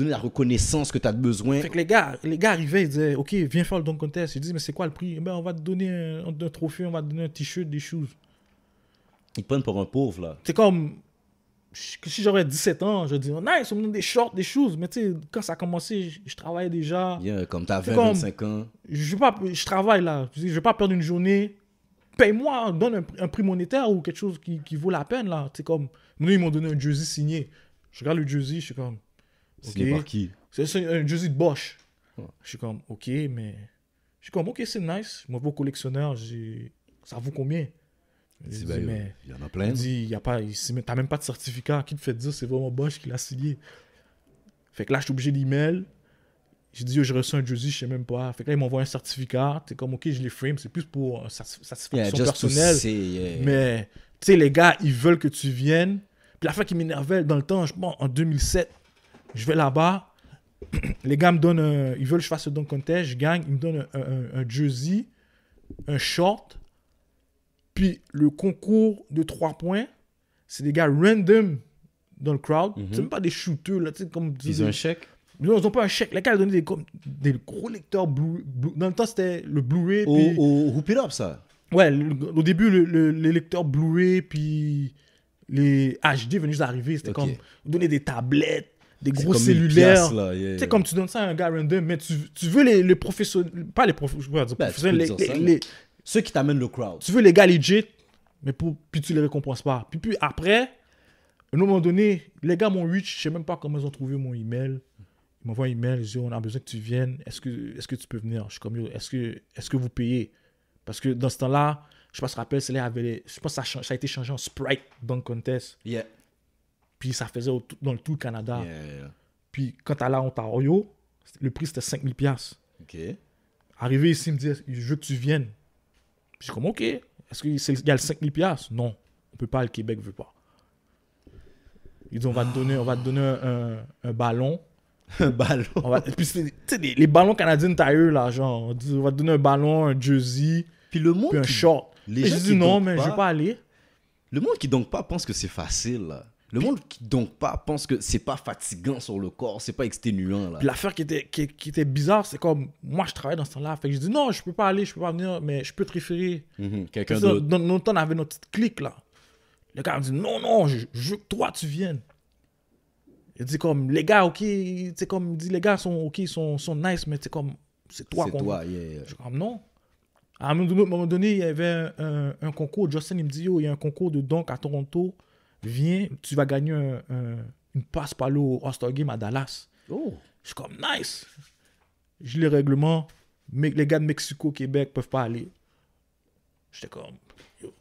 la reconnaissance que tu as besoin. Fait que les gars arrivaient, ils disaient, OK, viens faire le dunk contest. Ils disent, mais c'est quoi le prix? Eh ben, on va te donner un trophée, on va te donner un t-shirt, des shoes. Ils te prennent pour un pauvre, là. C'est comme, si j'aurais 17 ans, je dirais, nice, on me donne des shorts, des shoes. Mais tu sais, quand ça a commencé, je travaillais déjà. Yeah, comme tu as 20, 25 ans. Je travaille là. Je vais pas perdre une journée. Paye-moi, donne un prix monétaire ou quelque chose qui vaut la peine, là. Tu sais, comme, nous, ils m'ont donné un jersey signé. Je regarde le jersey, je suis comme, signé par qui? C'est un jersey de Bosch. Je suis comme, OK, mais... Je suis comme, OK, c'est nice. Moi, vos collectionneurs, ça vaut combien? Mais il y en a plein. Il dit, t'as même pas de certificat. Qui te fait dire c'est vraiment Bosch qui l'a signé? Fait que là, je suis obligé d'email. J'ai dit, j'ai reçu un jersey, je sais même pas. Fait que là, ils m'envoient un certificat. T'es comme, OK, je les frame. C'est plus pour satisfaction personnelle. Mais, tu sais, les gars, ils veulent que tu viennes. Puis la fois qui m'énervait dans le temps, en 2007, je vais là-bas. Les gars me donnent, ils veulent que je fasse le dunk contest. Je gagne. Ils me donnent un jersey, un short. Puis le concours de 3 points, c'est des gars random dans le crowd. C'est même pas des shooters. Là, comme, ils ont un chèque? Non, ils n'ont pas un chèque. Les gars, ils donnaient des gros lecteurs Blu-ray. Dans le temps, c'était le Blu-ray. Au Hoop It Up, ça? Ouais, au début, les lecteurs Blu-ray, puis les HD venaient juste d'arriver. C'était comme, ils donnaient des tablettes. des gros comme cellulaires. Yeah, tu sais, comme tu donnes ça à un gars random, mais tu veux les professionnels, pas les professionnels, ceux qui t'amènent le crowd. Tu veux les gars legit, mais puis tu les récompenses pas. Puis après, à un moment donné, les gars m'ont reach, je sais même pas comment ils ont trouvé mon email. Ils m'envoient un email, ils disent on a besoin que tu viennes, est-ce que tu peux venir? Je suis comme est-ce que vous payez? Parce que dans ce temps-là, je sais pas si tu te rappelles, je pense que ça a été changé en Sprite Dunk Contest. Yeah. Puis ça faisait dans tout le Canada. Yeah. Puis quand tu allais à Ontario, le prix c'était 5000$. OK. Arrivé ici, il me dit je veux que tu viennes. Je suis comme OK. Est-ce qu'il y a le 5000$? Non, on peut pas, le Québec veut pas. Ils disent on va te donner un ballon. Un ballon. Puis les ballons canadiens tailleux là, genre, on va te donner un ballon, un jersey, puis le monde puis un short. Les gens je dis non, mais je vais pas aller. Le monde qui donc pas pense que c'est facile là. Le monde qui donc pas pense que c'est pas fatigant sur le corps, c'est pas exténuant là. Puis l'affaire qui était bizarre, c'est comme moi je travaille dans ce temps-là, fait que je dis non, je peux pas aller, je peux pas venir, mais je peux te référer. Quelqu'un d'autre. Dans notre temps, on avait notre petite clique là. Le gars me dit non, je veux que toi tu viennes. Il dit comme les gars, ok, c'est comme il dit les gars sont ok, ils sont nice, mais c'est comme c'est toi qu'on veut. Yeah. Je dis comme non. À un moment donné, il y avait un concours. Justin, il me dit il y a un concours de dunk à Toronto. Viens, tu vas gagner une passe par là au All-Star Game à Dallas. Oh. Je suis comme nice. Je lis les règlements. Mais les gars de Mexico, Québec peuvent pas aller. J'étais comme. Yo.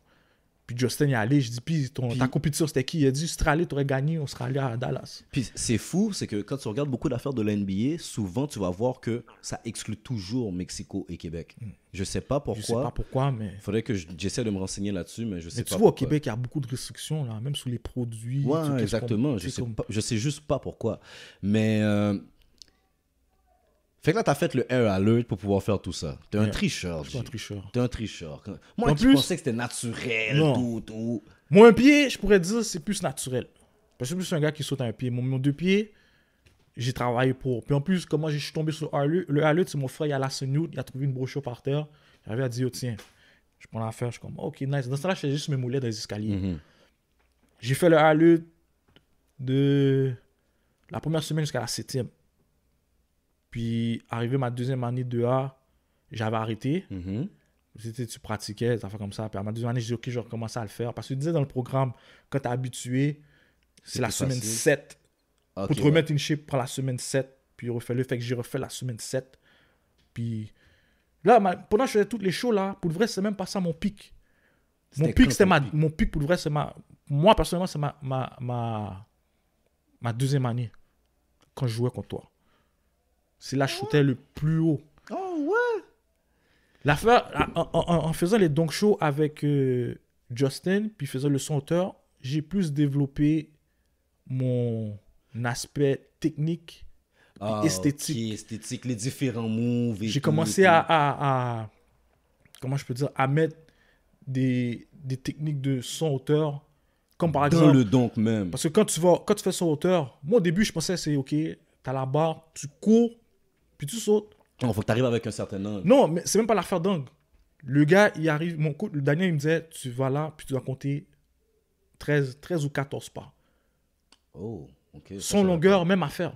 Puis Justin il est allé. Je dis, puis ta compétition c'était qui? Il a dit, si tu serais allé, tu aurais gagné, on serait allé à Dallas. Puis c'est fou, c'est que quand tu regardes beaucoup d'affaires de la NBA, souvent tu vas voir que ça exclut toujours Mexico et Québec. Je sais pas pourquoi. Je sais pas pourquoi, mais. Il faudrait que j'essaie de me renseigner là-dessus, mais je sais pas. Tu vois, au Québec, il y a beaucoup de restrictions, là, même sur les produits. Ouais, exactement. Je sais juste pas pourquoi. Mais. Fait que là, t'as fait le Air Alert pour pouvoir faire tout ça. T'es un tricheur. Je suis un tricheur. T'es un tricheur. Moi, je pensais que c'était naturel, tout. Moi, un pied, je pourrais dire, c'est plus naturel. Parce que je suis un gars qui saute à un pied. Mon deux pieds, j'ai travaillé pour. Puis en plus, comment je suis tombé sur le Alert, c'est mon frère, il a la Senout, il a trouvé une brochure par terre. J'avais à dire, tiens, je prends l'affaire, je suis comme, ok, nice. Dans ce temps-là, je faisais juste mes mollets dans les escaliers. J'ai fait le Alert de la première semaine jusqu'à la 7e. Puis, arrivé ma deuxième année de A, j'avais arrêté. Tu pratiquais, des affaires comme ça. Puis, à ma deuxième année, j'ai dit, OK, je vais recommencer à le faire. Parce que je disais dans le programme, quand tu es habitué, c'est la semaine 7. Pour te remettre une shape, prends la semaine 7. Puis, refais-le. Fait que j'ai refait la semaine 7. Puis, là, pendant que je faisais toutes les shows, là, pour le vrai, c'est même pas ça mon pic. Mon pic, pour le vrai, c'est moi, personnellement, c'est ma deuxième année. Quand je jouais contre toi. C'est là que je shootais le plus haut. Oh, ouais! L'affaire, en faisant les dunk shows avec Justin, puis faisant le son auteur, j'ai plus développé mon aspect technique et esthétique. Okay, esthétique, les différents moves. J'ai commencé à comment je peux dire, à mettre des techniques de son auteur, comme par exemple... Dans le dunk même. Parce que quand tu fais son auteur, moi au début, je pensais c'est OK, t'as la barre, tu cours, puis tu sautes. Il faut que tu arrives avec un certain angle. Non, mais c'est même pas l'affaire d'angle. Le gars, il arrive, le Daniel, il me disait, tu vas là, puis tu dois compter 13 ou 14 pas. Oh, ok. Son longueur, même affaire.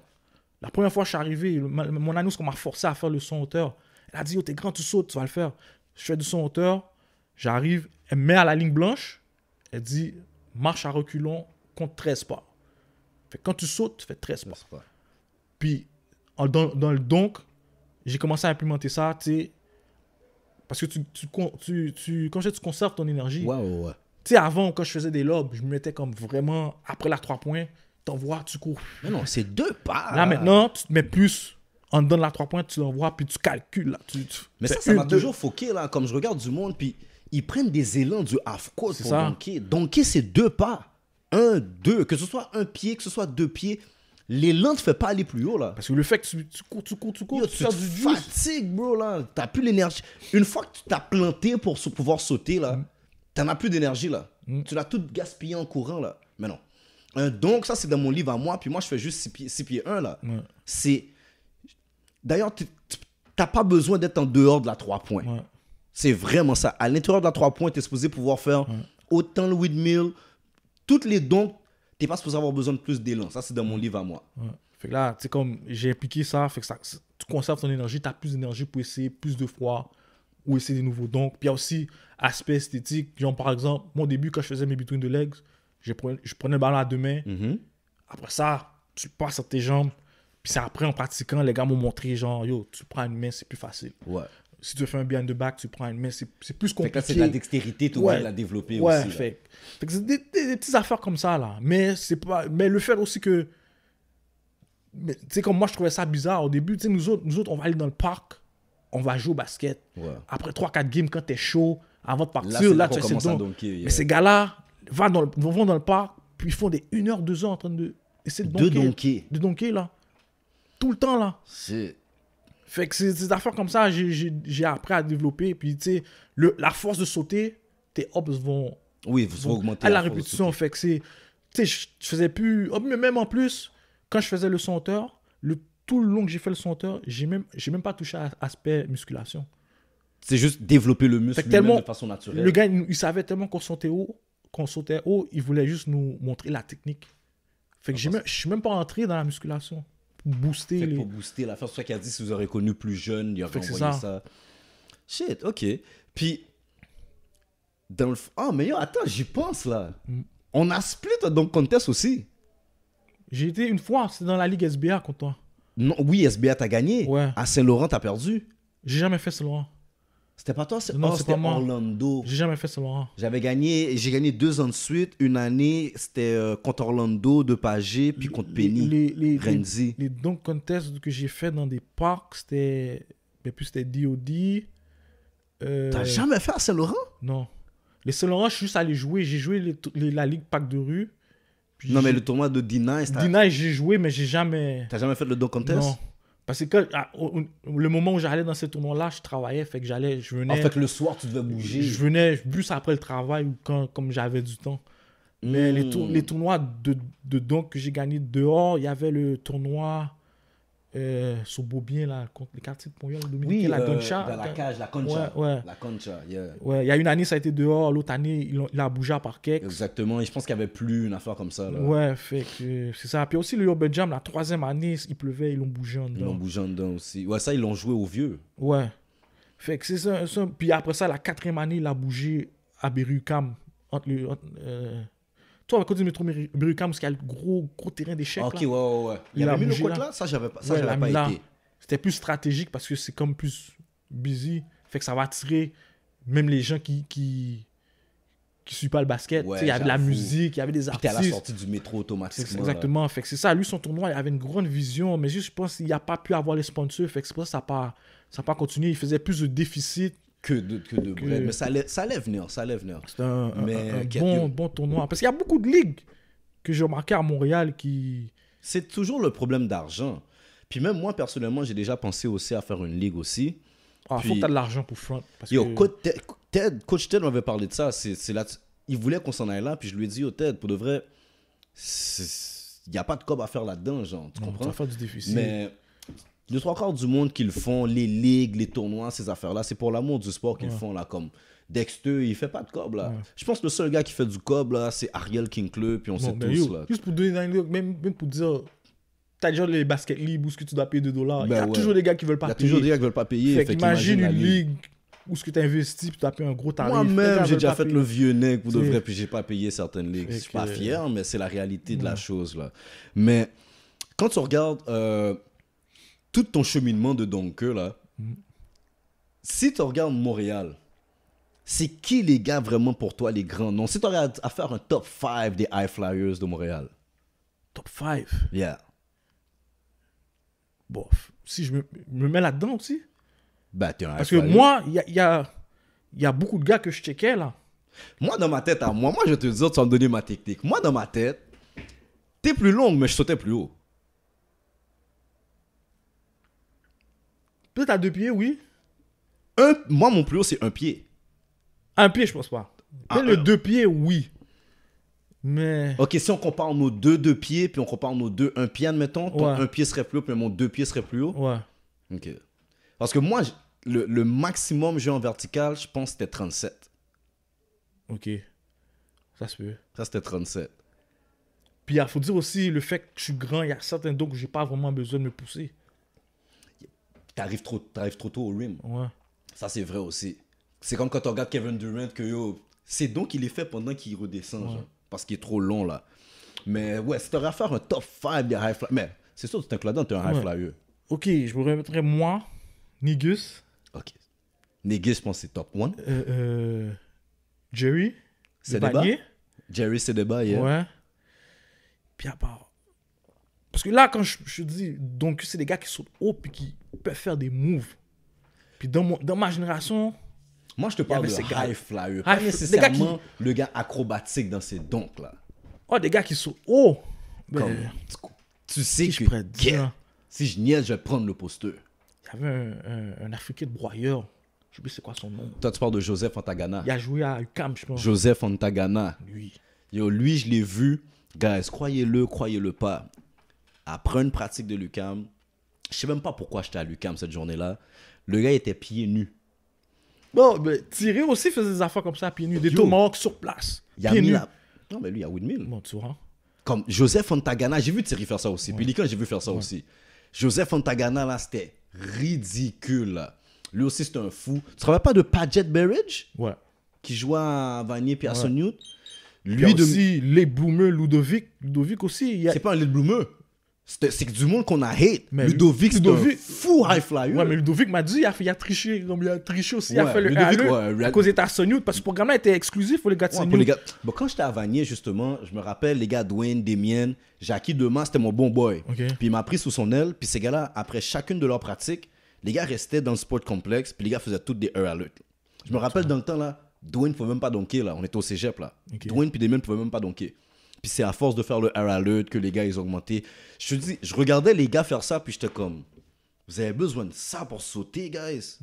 La première fois que je suis arrivé, mon annonce qu'on m'a forcé à faire le son hauteur. Elle a dit, oh, t'es grand, tu sautes, tu vas le faire. Je fais du son hauteur, j'arrive, elle me met à la ligne blanche, elle dit, marche à reculons, compte 13 pas. Fait que quand tu sautes, tu fais 13 pas. Puis, dans le dunk, j'ai commencé à implémenter ça, tu sais, parce que tu conserves ton énergie. Ouais. Tu sais, avant, quand je faisais des lobes, je me mettais comme vraiment, après la 3 points, t'envoies, tu cours. Mais non, c'est 2 pas. Là, maintenant, tu te mets plus, en dedans de la 3 points, tu l'envoies, puis tu calcules. Là, mais ça m'a toujours foqué, là, comme je regarde du monde, puis ils prennent des élans du half-court pour dunker. Dunker, c'est 2 pas. 1, 2, que ce soit un pied, que ce soit 2 pieds. L'élan ne te fait pas aller plus haut, là. Parce que le fait que tu cours, yo, tu te fatigues, bro, là. T'as plus l'énergie. Une fois que tu t'as planté pour pouvoir sauter, là, t'en as plus d'énergie, là. Tu l'as tout gaspillé en courant, là. Mais non. Donc, ça, c'est dans mon livre à moi. Puis moi, je fais juste 6 pieds 1, là. C'est... D'ailleurs, t'as pas besoin d'être en dehors de la 3 points. C'est vraiment ça. À l'intérieur de la 3 points, t'es supposé pouvoir faire autant le windmill, toutes les dunks. T'es pas supposé avoir besoin de plus d'élan. Ça, c'est dans mon livre à moi. Fait que là, tu sais, comme j'ai impliqué ça, fait que ça, tu conserves ton énergie, tu as plus d'énergie pour essayer plus de fois ou essayer des nouveaux dons. Puis il y a aussi aspect esthétique. Genre, par exemple, moi, au début, quand je faisais mes between the legs, je prenais le ballon à deux mains. Après ça, tu passes sur tes jambes. Puis c'est après, en pratiquant, les gars m'ont montré, genre, yo, tu prends une main, c'est plus facile. Ouais. Si tu fais un behind the back, tu prends une main, c'est plus compliqué. Fait que là, c'est de la dextérité, tu dois la développer aussi. Fait que c'est des petites affaires comme ça, là. Mais le fait aussi que... Tu sais, comme moi, je trouvais ça bizarre. Au début, tu sais, nous autres, on va aller dans le parc, on va jouer au basket. Ouais. Après 3-4 games, quand t'es chaud, avant de partir, là tu commences à donc. dunker. Mais ces gars-là vont dans le parc, puis ils font des 1 heure, 2 heures en train de essayer de dunker. De dunker, là. Tout le temps, là. Fait que c'est des affaires comme ça, j'ai appris à développer. Puis, tu sais, la force de sauter, tes hops vont augmenter à la répétition. Fait que c'est... Tu sais, je faisais plus... Mais même en plus, quand je faisais le senteur, tout le long que j'ai fait le senteur, j'ai même pas touché à l'aspect musculation. C'est juste développer le muscle lui-même de façon naturelle. Le gars, il savait tellement qu'on sautait haut, il voulait juste nous montrer la technique. Fait que je suis même pas entré dans la musculation. Pour booster pour booster l'affaire, c'est ça qu'il a dit, si vous aurez connu plus jeune, il aurait envoyé ça. Shit, ok. Puis, mais yo, attends, j'y pense là. On a split donc contest aussi. J'ai été une fois, c'était dans la Ligue SBA contre toi. Non, oui, SBA, t'as gagné. Ouais. À Saint-Laurent, t'as perdu. J'ai jamais fait Saint-Laurent. C'était pas toi? Non, c'était pas Orlando. J'ai jamais fait Saint-Laurent. J'ai gagné 2 ans de suite. Une année, c'était contre Orlando, de Pagé, puis contre Penny, Renzi. Les dunk contests que j'ai fait dans des parcs, c'était DOD. T'as jamais fait à Saint-Laurent? Non. Les Saint-Laurent, je suis juste allé jouer. J'ai joué la Ligue Pack de rue. Non, mais le tournoi de D-Nice... D-Nice, j'ai joué, mais j'ai jamais... T'as jamais fait le dunk contest? Non. Parce que le moment où j'allais dans ces tournois-là, je travaillais, fait que je venais... En fait, le soir, tu devais bouger. Je venais plus après le travail ou comme j'avais du temps. Mais les tournois de dunk que j'ai gagné dehors, il y avait le tournoi sur Beaubien, là, contre les quartiers de Montréal, Dominique, la Concha. Dans la cage, la Concha. Ouais. La Concha, yeah. Ouais, il y a une année, ça a été dehors. L'autre année, il a bougé à Parquet. Exactement. Et je pense qu'il n'y avait plus une affaire comme ça, là. Ouais, fait que c'est ça. Puis aussi, le Urban Jam, la 3e année, il pleuvait, ils l'ont bougé en dedans. Ils l'ont bougé en dedans aussi. Ouais, ça, ils l'ont joué au vieux. Ouais. Fait que c'est ça. Puis après ça, la 4e année, il a bougé à Berry-UQAM. Toi, à côté du métro Berry-UQAM, parce qu'il y a le gros terrain d'échecs. Ok, ouais. Il a mis le bougé côté là? Ça, j'avais pas été. C'était plus stratégique parce que c'est comme plus busy. Fait que ça va attirer même les gens qui suivent pas le basket. Il y avait de la musique, il y avait des artistes. Puis t'es à la sortie du métro automatiquement. Exactement. Fait que c'est ça. Lui, son tournoi, il avait une grande vision. Mais juste, je pense qu'il n'a pas pu avoir les sponsors. Fait que c'est pour ça que ça n'a pas continué. Il faisait plus de déficit que de bread. Mais ça allait venir. C'était un bon tournoi. Parce qu'il y a beaucoup de ligues que j'ai remarqué à Montréal qui... C'est toujours le problème d'argent. Puis même moi, personnellement, j'ai déjà pensé aussi à faire une ligue aussi. Faut que tu aies de l'argent pour front. Coach Ted m'avait parlé de ça. Il voulait qu'on s'en aille là. Puis je lui ai dit, Ted, pour de vrai, il n'y a pas de cob à faire là-dedans, genre. Tu comprends? Ça va faire du déficit. Mais 2-3 du monde qui le font, les ligues, les tournois, ces affaires-là, c'est pour l'amour du sport qu'ils le font, là, comme Dexter, il fait pas de cob, là. Je pense que le seul gars qui fait du cob, là, c'est Ariel Kinkley, puis on sait tous, là. Juste pour donner même pour dire... T'as déjà les basket leagues où ce que tu dois payer $2. Il y a toujours des gars qui veulent pas payer. Il y a toujours des gars qui veulent pas payer. Fait imagine une ligue où ce que tu as investi puis tu as payé un gros tarif. Moi-même, j'ai déjà fait le vieux nec pour de vrai, puis j'ai pas payé certaines ligues. Je suis pas fier, mais c'est la réalité de la chose, là. Mais quand tu regardes tout ton cheminement de dunker, là, si tu regardes Montréal, c'est qui les gars vraiment pour toi, les grands noms? Si tu regardes à faire un top 5 des High Flyers de Montréal. Top 5? Yeah. Bon, si je me mets là-dedans aussi. Ben, t'es un Parce que moi, il y a beaucoup de gars que je checkais là. Moi, dans ma tête, moi, je vais te dire, tu vas me donner ma technique. Moi, dans ma tête, t'es plus longue, mais je sautais plus haut. Peut-être à 2 pieds, oui. Moi, mon plus haut, c'est 1 pied. 1 pied, je pense pas. Peut-être le 2 pieds, oui. Mais... Ok, si on compare nos 2 pieds, puis on compare nos 1 pied, admettons, ton 1 pied serait plus haut, puis mon 2 pieds serait plus haut. Ouais. Ok. Parce que moi, le maximum jeu en vertical, je pense que c'était 37. Ok. Ça se peut. Ça, c'était 37. Puis il faut dire aussi le fait que je suis grand, il y a certains donc j'ai pas vraiment besoin de me pousser. T'arrives trop tôt au rim. Ouais. Ça, c'est vrai aussi. C'est comme quand on regarde Kevin Durant, que c'est donc il est fait pendant qu'il redescend, genre, parce qu'il est trop long, là. Mais ouais, si t'aurais à faire un top 5 des high flyers, mais c'est sûr, c'est un cladon, t'es un high flyer. Ok, je me remettrais moi, Negus. Ok. Negus, je pense que c'est top 1. Jerry. Sedeba. Jerry Sedeba, yeah. Ouais. Puis à part. Parce que là, quand je dis, donc c'est des gars qui sautent haut puis qui peuvent faire des moves. Puis dans ma génération. Moi, je te parle de high flyer. Pas Des nécessairement le gars acrobatique dans ses donks, là. Oh, des gars qui sautent haut. Comme, tu sais que si je niaise, je vais prendre le poster. Il y avait un Africain de broyeur. Je sais plus c'est quoi son nom. Toi, tu parles de Joseph Fantagana. Il a joué à UQAM, je pense. Joseph Fantagana. Lui. Yo, lui, je l'ai vu. Guys, croyez-le pas. Après une pratique de l'UQAM, je sais même pas pourquoi j'étais à l'UQAM cette journée-là. Le gars était pieds nus. Bon, mais Thierry aussi faisait des affaires comme ça à pieds nus. Des tomahawks sur place. Il a mis la... Non, mais lui, il a windmill. Bon, tu vois. Comme Joseph Fantagana, j'ai vu Thierry faire ça aussi. Puis Lican, j'ai vu faire ça aussi. Joseph Fantagana, là, c'était ridicule, là. Lui aussi, c'était un fou. Tu te rappelles pas de Paget Berridge? Ouais. Qui jouait à Vanier et à Sonny. Lui aussi, les Bloomer, Ludovic aussi. C'est pas un Lil Bloomer. C'est du monde qu'on a hate. Mais Ludovic, c'est un fou high flyer. Ouais, mais Ludovic m'a dit, il a triché. Comme il a triché aussi. Il a fait le RLE à cause d'état Sonny. Parce que ce programme-là était exclusif pour les gars de Sonny. Bon, quand j'étais à Vanier, justement, je me rappelle, les gars Dwayne, Damien, Jackie Demas, c'était mon bon boy. Okay. Puis il m'a pris sous son aile. Puis ces gars-là, après chacune de leurs pratiques, les gars restaient dans le sport complexe. Puis les gars faisaient toutes des RLE. Je me rappelle dans le temps, là, Dwayne ne pouvait même pas dunker, là. On était au cégep, là. Okay. Dwayne puis Damien ne pouvaient même pas dunker. Puis c'est à force de faire le air alert que les gars, ils ont augmenté. Je te dis, je regardais les gars faire ça, puis j'étais comme, vous avez besoin de ça pour sauter, guys.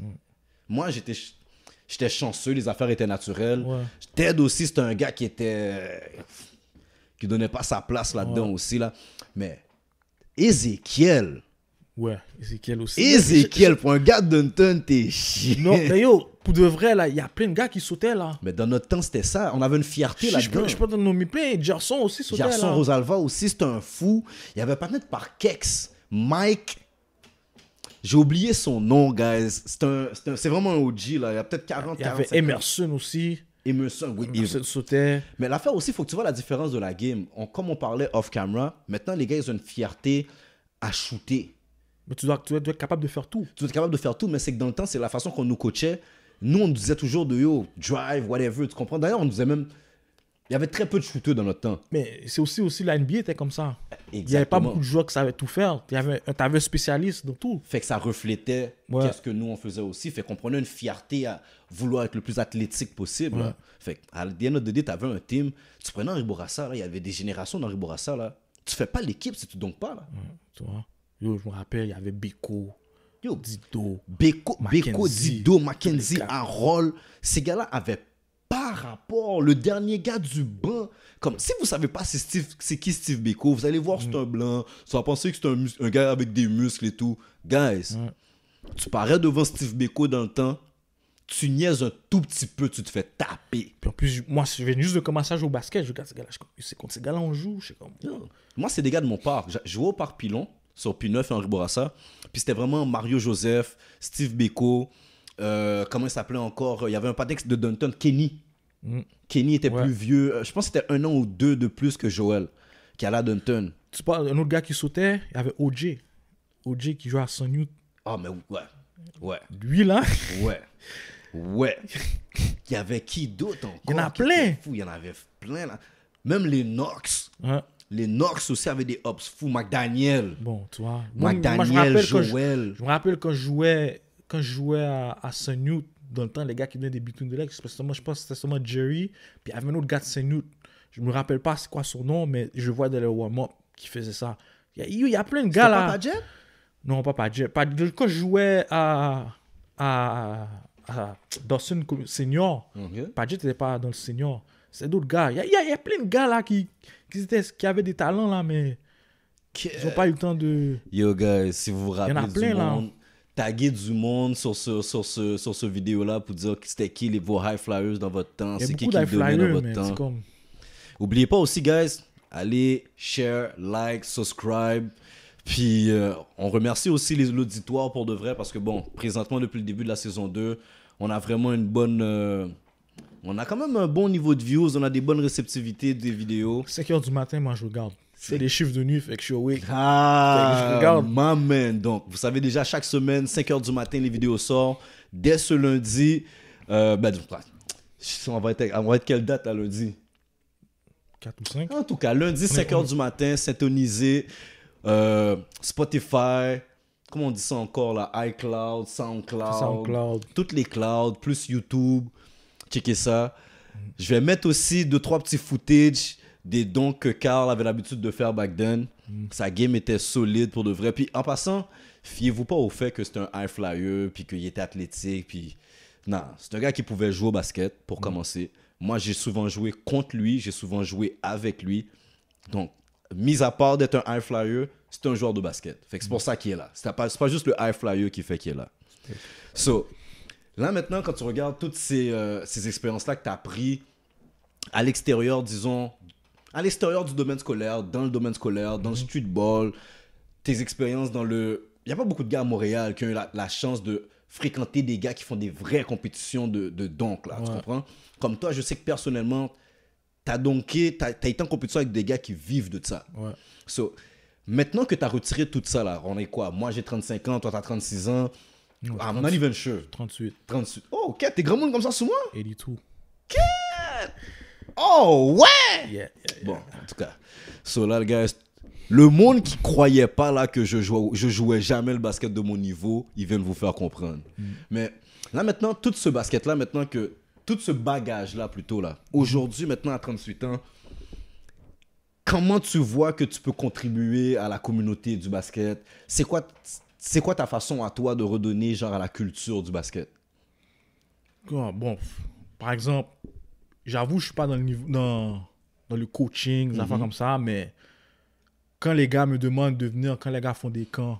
Moi, j'étais chanceux, les affaires étaient naturelles. Ouais. Ted aussi, c'était un gars qui donnait pas sa place là-dedans aussi, là. Mais Ezekiel... Ouais, Ezekiel aussi. Ezekiel, pour un gars de Dunton, t'es chiant. Non, mais yo, pour de vrai, là, il y a plein de gars qui sautaient, là. Mais dans notre temps, c'était ça. On avait une fierté là-dedans. Je peux te nommer plein. Gerson aussi sautait, là. Gerson Rosalva aussi, c'était un fou. Il y avait pas net par Kex. Mike. J'ai oublié son nom, guys. C'est vraiment un OG, là. Il y a peut-être 40, 40. Il y avait Emerson aussi. Emerson, oui. Emerson sautait. Mais l'affaire aussi, il faut que tu vois la différence de la game. Comme on parlait off-camera, maintenant, les gars, ils ont une fierté à shooter. Mais tu dois être capable de faire tout. Tu dois être capable de faire tout, mais c'est que dans le temps, c'est la façon qu'on nous coachait. Nous, on nous disait toujours de yo, drive, whatever, tu comprends? D'ailleurs, on nous disait même... Il y avait très peu de shooters dans notre temps. Mais c'est aussi la NBA était comme ça. Exactement. Il n'y avait pas beaucoup de joueurs qui savaient tout faire. Tu avais un spécialiste dans tout. Fait que ça reflétait qu'est-ce que nous, on faisait aussi. Fait qu'on prenait une fierté à vouloir être le plus athlétique possible. Ouais. Fait qu'à the end of the day, tu avais un team. Tu prenais Henri Bourassa, là, il y avait des générations d'Henri Bourassa, là. Tu fais pas l'équipe si tu donc pas, là. Tu vois? Yo, je me rappelle, il y avait Beko, Dido, Beko, Dido, Mackenzie, Harold. Ces gars-là avaient pas rapport. Le dernier gars du banc. Comme, si vous savez pas c'est qui Steve Beko, vous allez voir c'est un blanc. Tu vas penser que c'est un gars avec des muscles et tout. Guys, tu parais devant Steve Beko dans le temps, tu niaises un tout petit peu, tu te fais taper. Puis en plus, moi, je viens juste de commencer à jouer au basket. Je regarde ces gars-là. C'est contre ces gars-là on joue. Je sais comme... Moi, c'est des gars de mon parc. Je jouais au parc Pilon. Sur P9 et Henri Bourassa. Puis c'était vraiment Mario Joseph, Steve Beko, comment il s'appelait encore? Il y avait un patex de Dunton, Kenny. Kenny était plus vieux. Je pense que c'était 1 an ou 2 de plus que Joël, qui allait à Dunton. Tu parles d'un autre gars qui sautait, il y avait OJ. OJ qui jouait à Sonny. Ah, mais ouais. Lui, là. Ouais. Il y avait qui d'autre encore? Il y en a plein. Il y en avait plein, là. Même les Knox. Les Knox aussi avaient des hops fous. McDaniel. Bon, tu vois. McDaniel, Joël. Je me rappelle quand je jouais à Saint-Newt, dans le temps, les gars qui donnaient des between the legs, je pense que c'était seulement Jerry, puis il y avait un autre gars de Saint-Newt. Je me rappelle pas c'est quoi son nom, mais je vois dans le warm-up qui faisait ça. Il y a plein de gars là. Pas Padgett? Non, pas Padgett. Quand je jouais à Dawson Senior, Padgett n'était pas dans le senior. C'est d'autres gars. Il y a plein de gars là qui avaient des talents là, mais ils n'ont pas eu le temps de... Yo, guys, si vous vous rappelez il y en a plein, du monde, taguez du monde sur ce vidéo-là pour dire c'était qui vos high flyers dans votre temps, c'est qui donnait dans votre temps. Oubliez pas aussi, guys, allez, share, like, subscribe. Puis, on remercie aussi l'auditoire pour de vrai parce que, bon, présentement, depuis le début de la saison 2, on a vraiment une bonne... on a quand même un bon niveau de views, on a des bonnes réceptivités des vidéos. 5h du matin, moi, je regarde. C'est des chiffres de nuit, fait que je suis awake. Ah, je regarde. My man. Donc, vous savez déjà, chaque semaine, 5h du matin, les vidéos sortent. Dès ce lundi, on va être quelle date, là, lundi? 4 ou 5. En tout cas, lundi, 5h du matin, syntonisé. Spotify, comment on dit ça encore, là? iCloud, SoundCloud. Toutes les clouds, plus YouTube. Checkez ça. Je vais mettre aussi 2-3 petits footage des dons que Carl avait l'habitude de faire back then. Sa game était solide pour de vrai. Puis en passant, fiez-vous pas au fait que c'est un high flyer, puis qu'il était athlétique, puis... Non, c'est un gars qui pouvait jouer au basket, pour commencer. Moi, j'ai souvent joué contre lui, j'ai souvent joué avec lui. Donc, mis à part d'être un high flyer, c'est un joueur de basket. Fait que c'est pour ça qu'il est là. C'est pas juste le high flyer qui fait qu'il est là. So, là maintenant, quand tu regardes toutes ces expériences-là que tu as appris à l'extérieur, disons, à l'extérieur du domaine scolaire, dans le domaine scolaire, dans le streetball, tes expériences dans le... Il n'y a pas beaucoup de gars à Montréal qui ont eu la chance de fréquenter des gars qui font des vraies compétitions de dunk, là, tu comprends? Comme toi, je sais que personnellement, t'as dunké, t'as été en compétition avec des gars qui vivent de ça. Ouais. So, maintenant que t'as retiré tout ça, là, on est quoi? Moi, j'ai 35 ans, toi, t'as 36 ans. I'm not even sure. 38. 38. Oh, ok, t'es grand monde comme ça sous moi? 82. Oh, ouais! Yeah. Bon, en tout cas. So là, guys, le monde qui croyait pas là que je jouais jamais le basket de mon niveau, ils viennent vous faire comprendre. Mais là, maintenant, tout ce basket-là, maintenant que... Tout ce bagage-là, plutôt, là. Aujourd'hui, maintenant, à 38 ans, comment tu vois que tu peux contribuer à la communauté du basket? C'est quoi ta façon à toi de redonner, genre, à la culture du basket? Bon, par exemple, j'avoue, je suis pas dans le niveau, dans le coaching, des affaires comme ça, mais quand les gars me demandent de venir, quand les gars font des camps,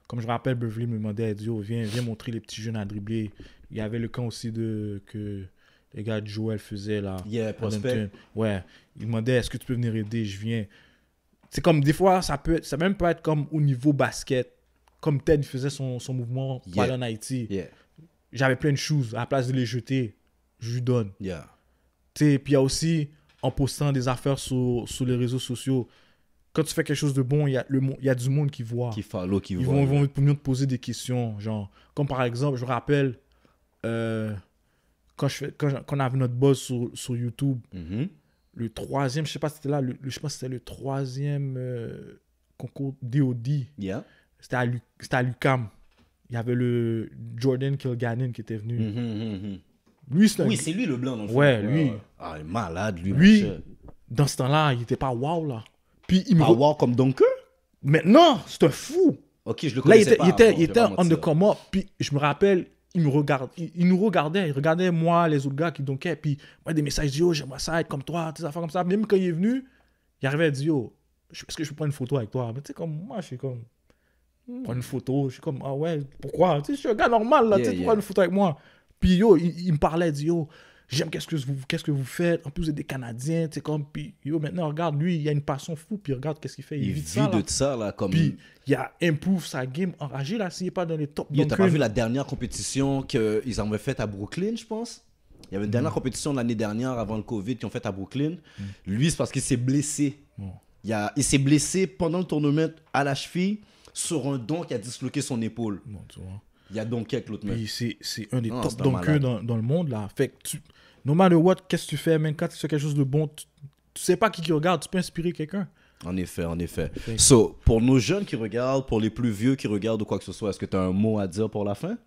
comme je rappelle, Beverly me demandait, dit, oh, viens montrer les petits jeunes à dribbler. Il y avait le camp aussi que les gars de Joël faisaient là. Yeah, prospect. Ouais. Il demandait, est-ce que tu peux venir aider? Je viens. C'est comme, des fois, ça même peut être comme au niveau basket. Comme Ted faisait son mouvement pour aller en Haïti. Yeah. J'avais plein de choses. À la place de les jeter, je lui donne. Yeah. Puis il y a aussi, en postant des affaires sur les réseaux sociaux, quand tu fais quelque chose de bon, il y a du monde qui voit. Qui follow, qui Ils voit. vont venir te poser des questions. Genre, comme par exemple, je me rappelle, quand on avait notre buzz sur YouTube, le troisième, je sais pas si c'était là, je pense que c'était le troisième concours DOD. Yeah. C'était à l'UQAM. Il y avait le Jordan Kilgannon qui était venu. Lui, c'est lui le blanc dans le fond. Ouais, lui. Ah, il est malade, lui. Lui, dans ce temps-là, il était pas wow, là. Puis il pas wow comme Dunker? Maintenant, c'est un fou. Ok, je le connaissais pas. Là, il était on the come up. Puis je me rappelle, il nous regardait. Il regardait moi, les autres gars qui dunkaient. Puis moi, des messages, dit, yo, j'aimerais ça être comme toi, des affaires comme ça. Même quand il est venu, il arrivait à dire, yo, est-ce que je peux prendre une photo avec toi? Mais tu sais, comme moi, je suis comme, prendre une photo. Je suis comme, ah ouais, pourquoi? Tu sais, je suis un gars normal, là, tu sais, pourquoi une photo avec moi? Puis yo, il me parlait, il dit, yo, j'aime qu'est-ce que vous faites. En plus, vous êtes des Canadiens, tu sais, comme, puis yo, maintenant, regarde, lui, il a une passion fou, puis regarde qu'est-ce qu'il fait. Il vit de ça, là, comme... Puis il a improve sa game enragé, là, s'il n'est pas dans les top. T'as pas vu la dernière compétition qu'ils avaient faite à Brooklyn, je pense? Il y avait une dernière compétition l'année dernière, avant le Covid, qu'ils ont faite à Brooklyn. Lui, c'est parce qu'il s'est blessé. Il s'est blessé pendant le tournament à la cheville sur un don qui a disloqué son épaule. Tu vois. Il y a donc avec l'autre mec. C'est un des top dunkers dans le monde, là. Fait que no matter what, qu'est-ce que tu fais, même quand tu fais quelque chose de bon, tu sais pas qui regarde, tu peux inspirer quelqu'un. En effet. So, pour nos jeunes qui regardent, pour les plus vieux qui regardent ou quoi que ce soit, est-ce que tu as un mot à dire pour la fin?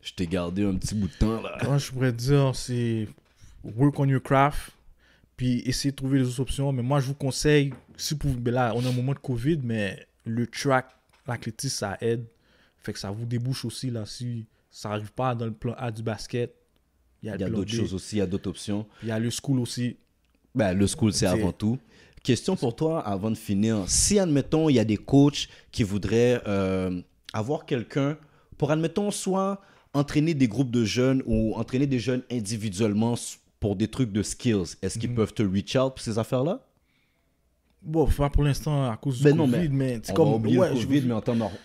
Je t'ai gardé un petit bout de temps, là. Moi, je pourrais dire, c'est work on your craft, puis essayer de trouver les autres options. Mais moi, je vous conseille, là, on a un moment de Covid, mais le track, l'athlétisme, ça aide. Fait que ça vous débouche aussi, là, si ça n'arrive pas dans le plan A du basket. Il y a d'autres choses aussi, il y a d'autres options. Il y a le school aussi. Ben, le school, c'est avant tout. Question pour toi, avant de finir. Si, admettons, il y a des coachs qui voudraient avoir quelqu'un pour, admettons, soit entraîner des groupes de jeunes ou entraîner des jeunes individuellement pour des trucs de skills, est-ce qu'ils peuvent te reach out pour ces affaires-là? Bon, pas pour l'instant à cause du Covid, mais c'est comme... oublier le Covid, mais en temps normal.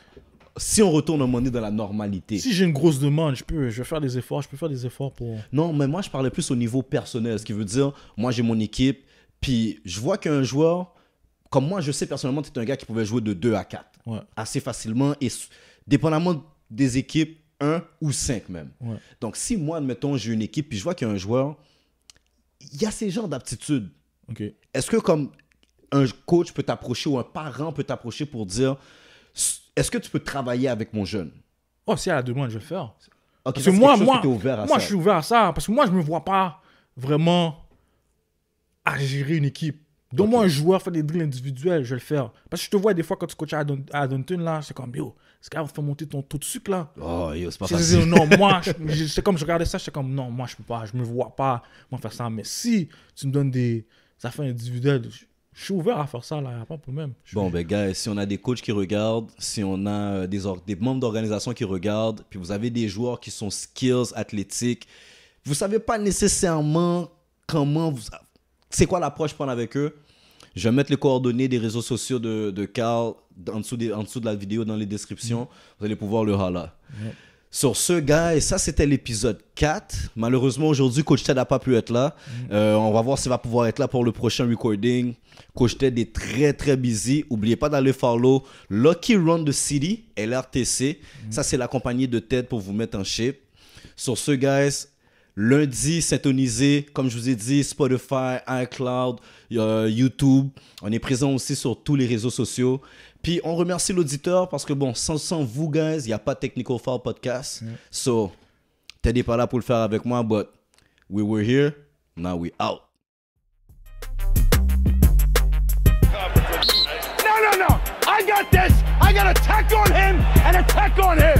Si on retourne un moment donné dans la normalité. Si j'ai une grosse demande, je vais faire des efforts. Je peux faire des efforts pour... Non, mais moi, je parlais plus au niveau personnel. Ce qui veut dire, moi, j'ai mon équipe, puis je vois qu'un joueur, comme moi, je sais personnellement, tu es un gars qui pouvait jouer de 2 à 4 assez facilement, et dépendamment des équipes, 1 ou 5 même. Ouais. Donc, si moi, admettons, j'ai une équipe, puis je vois qu'il y a un joueur, il y a ces genres d'aptitudes. Okay. Est-ce que comme un coach peut t'approcher ou un parent peut t'approcher pour dire... Est-ce que tu peux travailler avec mon jeune? Oh, si à la demande, je vais le faire. Okay, parce que moi, je suis ouvert à ça. Parce que moi, je ne me vois pas vraiment à gérer une équipe. Donne-moi un joueur, faire des drills individuels, je vais le faire. Parce que je te vois des fois quand tu coaches à Dunton, là, c'est comme, yo, ce gars va faire monter ton taux de sucre, là. Oh, yo, c'est pas facile. Non, moi, c'est comme je regardais ça, j'étais comme, non, moi, je peux pas, je me vois pas, moi, faire ça. Mais si tu me donnes des affaires individuelles, je suis ouvert à faire ça, là, il n'y a pas de problème. Bon, ben, gars, si on a des coachs qui regardent, si on a des membres d'organisation qui regardent, puis vous avez des joueurs qui sont skills athlétiques, vous ne savez pas nécessairement c'est quoi l'approche prendre avec eux. Je vais mettre les coordonnées des réseaux sociaux de Carl en dessous de la vidéo dans les descriptions. Vous allez pouvoir le holla. Sur ce, gars, et ça, c'était l'épisode 4. Malheureusement, aujourd'hui, Coach Ted n'a pas pu être là. On va voir s'il va pouvoir être là pour le prochain recording. Coach Ted est très, très busy. N'oubliez pas d'aller follow Lucky Run the City, LRTC. Ça, c'est la compagnie de Ted pour vous mettre en shape. Sur ce, guys, lundi, syntonisé, comme je vous ai dit, Spotify, iCloud, YouTube. On est présent aussi sur tous les réseaux sociaux. Puis, on remercie l'auditeur parce que, bon, sans vous, guys, il n'y a pas de Technical Foul Podcast. So, Ted n'est pas là pour le faire avec moi, but we were here, now we out. No, no, no. I got this. I got a tech on him and a tech on him.